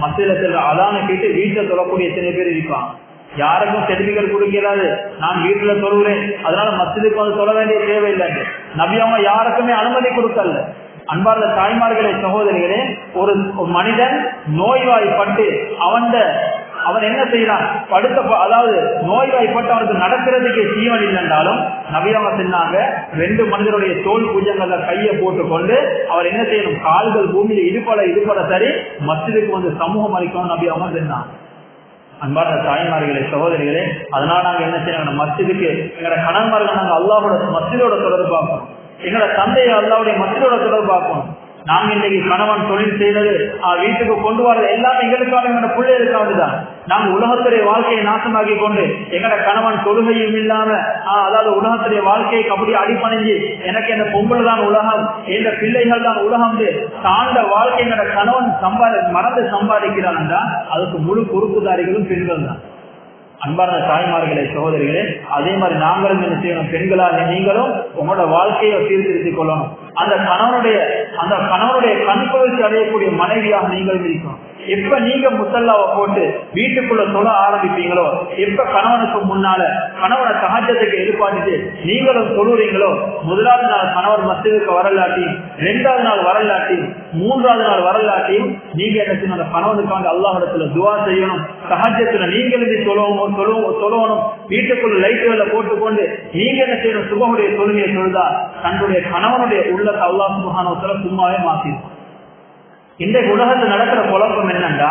மஸ்ஜிதுல செல்ற அதான கேட்டு வீட்டுல சொல்லக்கூடிய எத்தனை பேர் இருப்பாங்க. யாருக்கும் சர்டிபிகேட் கொடுக்கிறாரு, நான் வீட்டுல சொல்றேன், அதனால மஸ்ஜிதுக்கு வந்து சொல்ல வேண்டிய தேவையில்லை. நபி அவங்க யாருக்குமே அனுமதி கொடுக்கல. அன்பார்ந்த தாய்மார்களே, சகோதரிகளே, ஒரு மனிதன் நோய்வாய்ப்பட்டு அவன் என்ன செய்யறான்? அதாவது நோய்வாய்ப்பட்டு அவனுக்கு நடக்கிறதுக்கு ஜீவன் இல்லைன்றாலும் நபி அவங்க சொன்னாங்க, 2 மனிதனுடைய தோல் பூஜங்கள்ல கையை போட்டுக்கொண்டு அவர் என்ன செய்யணும்? கால்கள் பூமியில இடுப்பட சரி மஸ்ஜிதுக்கு வந்து சமூகம் அளிக்கணும் நபி அவங்க சொன்னாங்க. அன்பார்ந்த தாய்மார்களே, சகோதரிகளே, அதனால நாங்க என்ன செய்யணும்? மஸ்ஜிதுக்கு எங்களோட கணவன்மார்கள் நாங்க அல்லாஹ்வோட மஸ்ஜிதோட தொடர்பு பார்க்கணும். எங்களோட தந்தையை அல்லாஹ்வுடைய மஸ்ஜிதோட தொடர்பு பார்க்கணும். நாங்க இன்னைக்கு கணவன் தொழில் செய்யறது, வீட்டுக்கு கொண்டு வரது எல்லாமே எங்களுக்காக எங்களோட பிள்ளைகளுக்காகதான். நாங்க உலகத்துடைய வாழ்க்கையை நாசமாக்கி கொண்டு எங்களோட கணவன் தொழுகையும் இல்லாம அதாவது உலகத்துடைய வாழ்க்கையை அப்படி அடிப்பணிஞ்சு எனக்கு என்ன பொம்பளை தான் உலகம், எந்த பிள்ளைகள் தான் உலகம் தாண்ட வாழ்க்கை எங்களோட கணவன் மறந்து சம்பாதிக்கிறான்டா அதுக்கு முழு பொறுப்புதாரிகளும் பெண்கள் தான். அன்பார்ந்த தாய்மார்களே, சகோதரிகளே, அதே மாதிரி நாங்களும் என்ன செய்யணும்? பெண்களாக நீங்களும் உங்களோட வாழ்க்கையை சீர்திருத்திக் கொள்ளணும். அந்த கணவனுடைய கண் குளிர்ச்சி அடையக்கூடிய மனைவியாக நீங்களும் இருக்கணும். எப்ப நீங்க முசல்லாவை போட்டு வீட்டுக்குள்ள சொல்ல ஆரம்பிப்பீங்களோ, எப்ப கணவனுக்கு முன்னால கணவனை சகஜத்துக்கு எதிர்பார்த்துட்டு நீங்களும் சொல்லுறீங்களோ, முதலாவது நாள் கணவர் மஸ்ஜிதுக்கு வரலாட்டியும், 2வது நாள் வரலாட்டியும், 3வது நாள் வரலாட்டியும் நீங்க என்ன செய்யணும்? அந்த கணவனுக்காக அல்லாஹ்விடத்துல துஆ செய்யணும். சஹஜத்துல நீங்களும் சொல்லணும். வீட்டுக்குள்ள லைட்டுகளை போட்டுக்கொண்டு நீங்க என்ன செய்யணும்? சுபஹுடைய தொழுகையை தொழுதா தன்னுடைய கணவனுடைய உள்ளத்தை அல்லாஹ் சுப்ஹானஹு வ தஆலா சும்மாவே மாத்திடும். இன்றைக்கு உலகத்தில் நடக்கிற குழப்பம் என்னன்னா,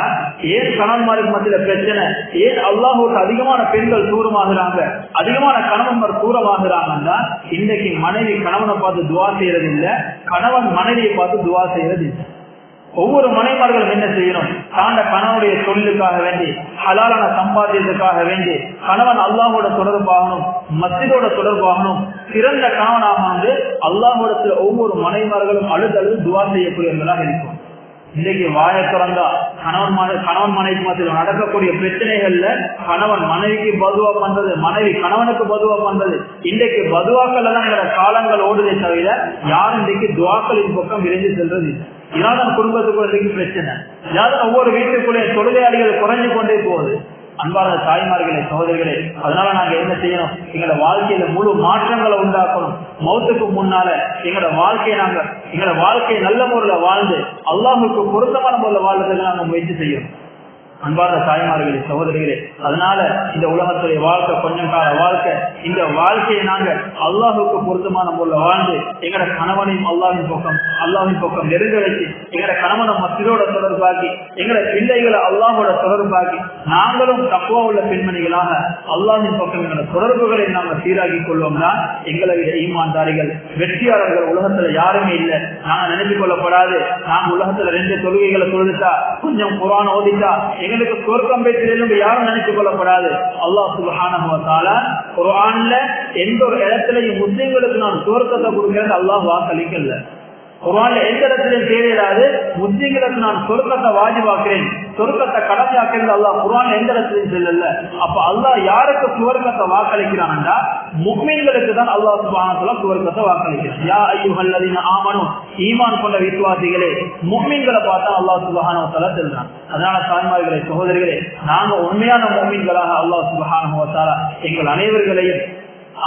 ஏன் கணவன்மாருக்கு மத்தியில பிரச்சனை, ஏன் அல்லாஹ்வுக்கு அதிகமான பெண்கள் தூரமாகிறாங்க, அதிகமான கணவன்மார் தூரமாகிறாங்கன்னா, இன்றைக்கு மனைவி கணவனை பார்த்து துஆ செய்யறது இல்லை, கணவன் மனைவியை பார்த்து துஆ செய்யறது இல்லை. ஒவ்வொரு மனைமார்களும் என்ன செய்யணும்? தாண்ட கணவனுடைய தொழிலுக்காக வேண்டி, ஹலாலான சம்பாத்தியத்துக்காக வேண்டி கணவன் அல்லாஹோட தொடர்பாகணும், மஸ்ஜிதோட தொடர்பாகணும், சிறந்த கணவனாக வந்து அல்லாஹோடத்துல ஒவ்வொரு மனைமார்களும் அழுது துஆ செய்யக்கூடியவர்களாக இருக்கும். இன்னைக்கு வாயை திறந்தா கணவன் மனைவிக்கு மத்தியில் நடக்கக்கூடிய பிரச்சனைகள்ல கணவன் மனைவிக்கு பதுவா பண்றது, மனைவி கணவனுக்கு பதுவா பண்றது, இன்றைக்கு பதுவாக்கள் தான் எங்களோட காலங்கள் ஓடுதே தவிர யாரும் இன்றைக்கு துவாக்களின் பக்கம் விரைந்து செல்றது இல்லை. இதான் குடும்பத்துக்குள்ள இன்றைக்கு பிரச்சனை. யாரும் ஒவ்வொரு வீட்டுக்குள்ளே தொழுகையாளிகள் குறைஞ்சு கொண்டே போகுது. அன்பார்ந்த தாய்மார்களே, சகோதரிகளே, அதனால நாங்க என்ன செய்யணும்? எங்களோட வாழ்க்கையில முழு மாற்றங்களை உண்டாக்கணும். மௌத்துக்கு முன்னால எங்களோட வாழ்க்கையை நல்ல முறையில வாழ்ந்து அல்லாஹ்வுக்கு பொருத்தமான முறையில வாழ்றதுக்கு நாங்க முயற்சி செய்யணும். அன்பார்ந்த தாய்மார்களே, சகோதரிகளே, அதனால இந்த உலகத்துடைய வாழ்க்கை கொஞ்சம் கால வாழ்க்கை. இந்த வாழ்க்கையை நாங்க அல்லாஹுக்கு பொருத்தமான முறையில் வாழ்ந்து எங்கட கணவனையும் அல்லாஹின் பக்கம் நெருங்க வச்சு எங்கட கணவனை மஸ்ஜிதோட தொடர்பாக்கி எங்கட பிள்ளைகளை அல்லாஹோட தொடர்பாக்கி நாங்களும் தக்குவா உள்ள பெண்மணிகளாக அல்லாஹின் பக்கம் எங்களோட தொடர்புகளை நாங்கள் சீராக்கி கொள்வோம்னா எங்களை விட ஈமான்தாரிகள் வெற்றியாளர்கள் உலகத்துல யாருமே இல்லை. நாங்க நினைத்து கொள்ளப்படாது. நாங்க உலகத்துல 2 தொழுகைகளை தொழுதுட்டா கொஞ்சம் குர்ஆன் ஓதிட்டா எங்களுக்கு சொர்க்கம் பெற்றிருந்து யாரும் நினைத்துக் கொள்ளப்படாது. அல்லாஹ் சுப்ஹானஹு வ தஆலா குர்ஆன்ல எந்த ஒரு இடத்துலயும் முஸ்லிம்களுக்கு நான் சொர்க்கத்தை கொடுக்கிறேன் அல்லாஹ் வாக்களிக்கல. குர்ஆன்ல எந்த இடத்துலயும் தேவையில்லாது முஸ்லிம்களுக்கு நான் சொர்க்கத்தை வாஜிபாக்குறேன், சொர்க்கத்தை கடமையாக்குறது அல்லாஹ் குர்ஆன்ல எந்த இடத்துலயும் சொல்லல. அப்ப அல்லாஹ் யாருக்கு சுவர்க்கத்தை வாக்களிக்கிறான்டா முஃமின்களுக்கு தான் அல்லாஹ் சுப்ஹானஹு வ தஆலா சுவர்க்கத்தை வாக்களிக்கிறான். யா அய்யுஹல்லதீன ஆமனு, ஈமான் கொண்ட விசுவாசிகளே, முஃமின்களை பார்த்தா அல்லாஹ் சுப்ஹானஹு வ தஆலா சொல்றான். அதனால தாய்மார்களே, சகோதரிகளே, நாங்க உண்மையான முஃமின்களாக அல்லாஹ் சுப்ஹானஹு வ தஆலா எங்கள் அனைவர்களையும்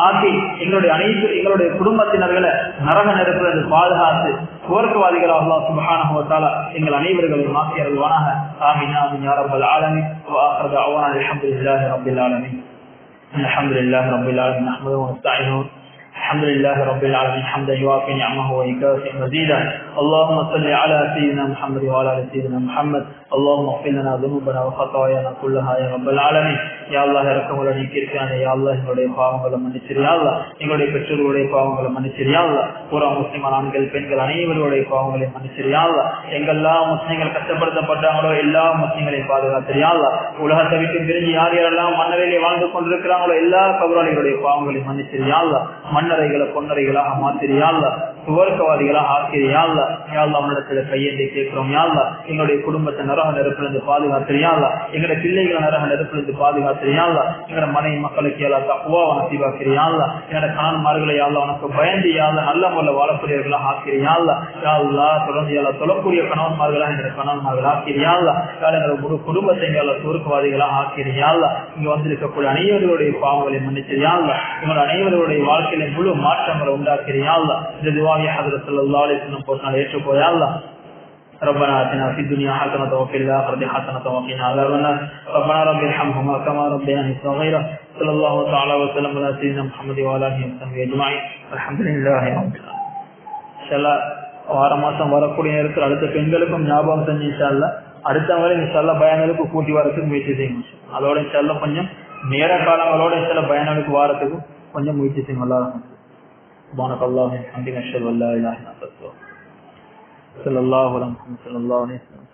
ஆக்கி எங்களுடைய குடும்பத்தினர்களை நரக நெருப்பிலிருந்து பாதுகாத்து சுவர்க்கவாதிகளாக அல்லாஹ் சுப்ஹானஹு வ தஆலா எங்கள் அனைவர்களையும் ஆக்கி அருள்வானாக. ஆமீன் ஆமீன் யா ரப்பல் ஆலமீன். வ ஆகிரு தஅவானா அல்ஹம்துலில்லாஹி ரப்பில் ஆலமீன். அல்ஹம்துலில்லாஹி ரப்பில் ஆலமீன். நஹ்மதுஹு வ நஸ்தஈனுஹு. الحمد لله رب العالمين حمدا يوافي نعمه ويكافئ مزيدا. اللهم صل على سيدنا محمد وعلى ال سيدنا محمد. اللهم اغفر لنا ذنوبنا وخطايانا كلها يا رب العالمين. يا الله இரக்கமுள்ள நீக்கிருக்கானே, யா அல்லாஹ் எங்களுடைய பாவங்களை மன்னிச்சிரு யா அல்லாஹ், எங்களுடைய பெற்றோர்களுடைய பாவங்களை மன்னிச்சிரு யா அல்லாஹ், பூரா முஸ்லிம் ஆண்கள் பெண்கள் அனைவருடைய பாவங்களை மன்னிச்சிரு யா அல்லாஹ், எங்கெல்லாம் முஸ்லிம்கள் கஷ்டப்படுத்தப்பட்டாங்களோ எல்லா முஸ்லிம்களையும் பாதுகாத்திரு யா அல்லாஹ், உலகத்தை விட்டு பிரிஞ்சு யார் யாரெல்லாம் மன்னரையிலே வாழ்ந்து கொண்டிருக்கிறாங்களோ எல்லா கபராளிகளுடைய பாவங்களையும் மன்னிச்சிரு யா அல்லாஹ், மன்னரைகளை பொன்னரைகளாக மாத்திரு யா அல்லாஹ், சுவர்க்கவாதிகளாக ஆக்கிரு யா அல்லாஹ். யா அல்லாஹ் உன்னிடத்துல கையேந்தி கேட்கிறோம் யா அல்லாஹ், எங்களுடைய குடும்பத்தை நரக நெருப்பிலிருந்து பாதுகாத்திரு யா அல்லாஹ், எங்களுடைய பிள்ளைகளை நரக நெருப்பிலிருந்து பாதுகாத்திரு யா அல்லாஹ், எங்களுடைய மனைவி மக்களுக்கு யா அல்லாஹ் தக்வாவை நசீபாக்கிரு யா அல்லாஹ், என்னோட கணவன்மார்களை யா அல்லாஹ் உனக்கு பயந்து யா அல்லாஹ் நல்ல முறையில் வாழக்கூடியவர்களாக ஆக்கிரு யா அல்லாஹ். யா அல்லாஹ் தொடர்ந்து யா அல்லாஹ் தொழக்கூடிய கணவன்மார்களாக என்னோட கணவன்மார்கள் ஆக்கிரு யா அல்லாஹ். எங்களுடைய குடும்பத்தை யா அல்லாஹ் சுவர்க்கவாதிகளாக ஆக்கிரு யா அல்லாஹ். இங்க வந்திருக்கக்கூடிய அனைவருடைய பாவங்களை மன்னிச்சிரு யா அல்லாஹ், எங்களுடைய அனைவருடைய வாழ்க்கையில முழு மாற்றங்களை உண்டாக்கிரு யா அல்லாஹ். இந்த துஆவை ஹஜ்ரத் ஸல்லல்லாஹு அலைஹி வஸல்லம் போட்டால் ஏற்றுக்கோ யா அல்லாஹ். ربنا آتنا في الدنيا حسنة وفي الآخرة حسنة وقنا عذاب النار. ربنا رب ارحمهما كما ربياني صغيرا. صلى الله تعالى وسلم على سيدنا محمد وعلى آله وصحبه أجمعين. الحمد لله رب العالمين. إن شاء الله வார மாசம் வரக்கூடிய நேரத்தில் அடுத்த பெண்களுக்கும் ஞாபகம் செஞ்சு இன்ஷா அல்லாஹ் அடுத்த முறை இன்ஷா அல்லாஹ் பயானுக்கு கூட்டி வரதுக்கு முயற்சி செய்யும். அதோட இன்ஷா அல்லாஹ் கொஞ்சம் நேர காலங்களோட இன்ஷா அல்லாஹ் பயானுக்கு வாரத்துக்கு கொஞ்சம் முயற்சி செய்யும். அல்லாஹ் சுப்ஹானல்லாஹி வ பிஹம்திஹி அஷ்ஹது அல்லா இலாஹா இல்லா அன்த ஸல்லல்லாஹு அலைஹி வஸல்லம் ஸல்லல்லாஹு அலைஹி வஸல்லம்.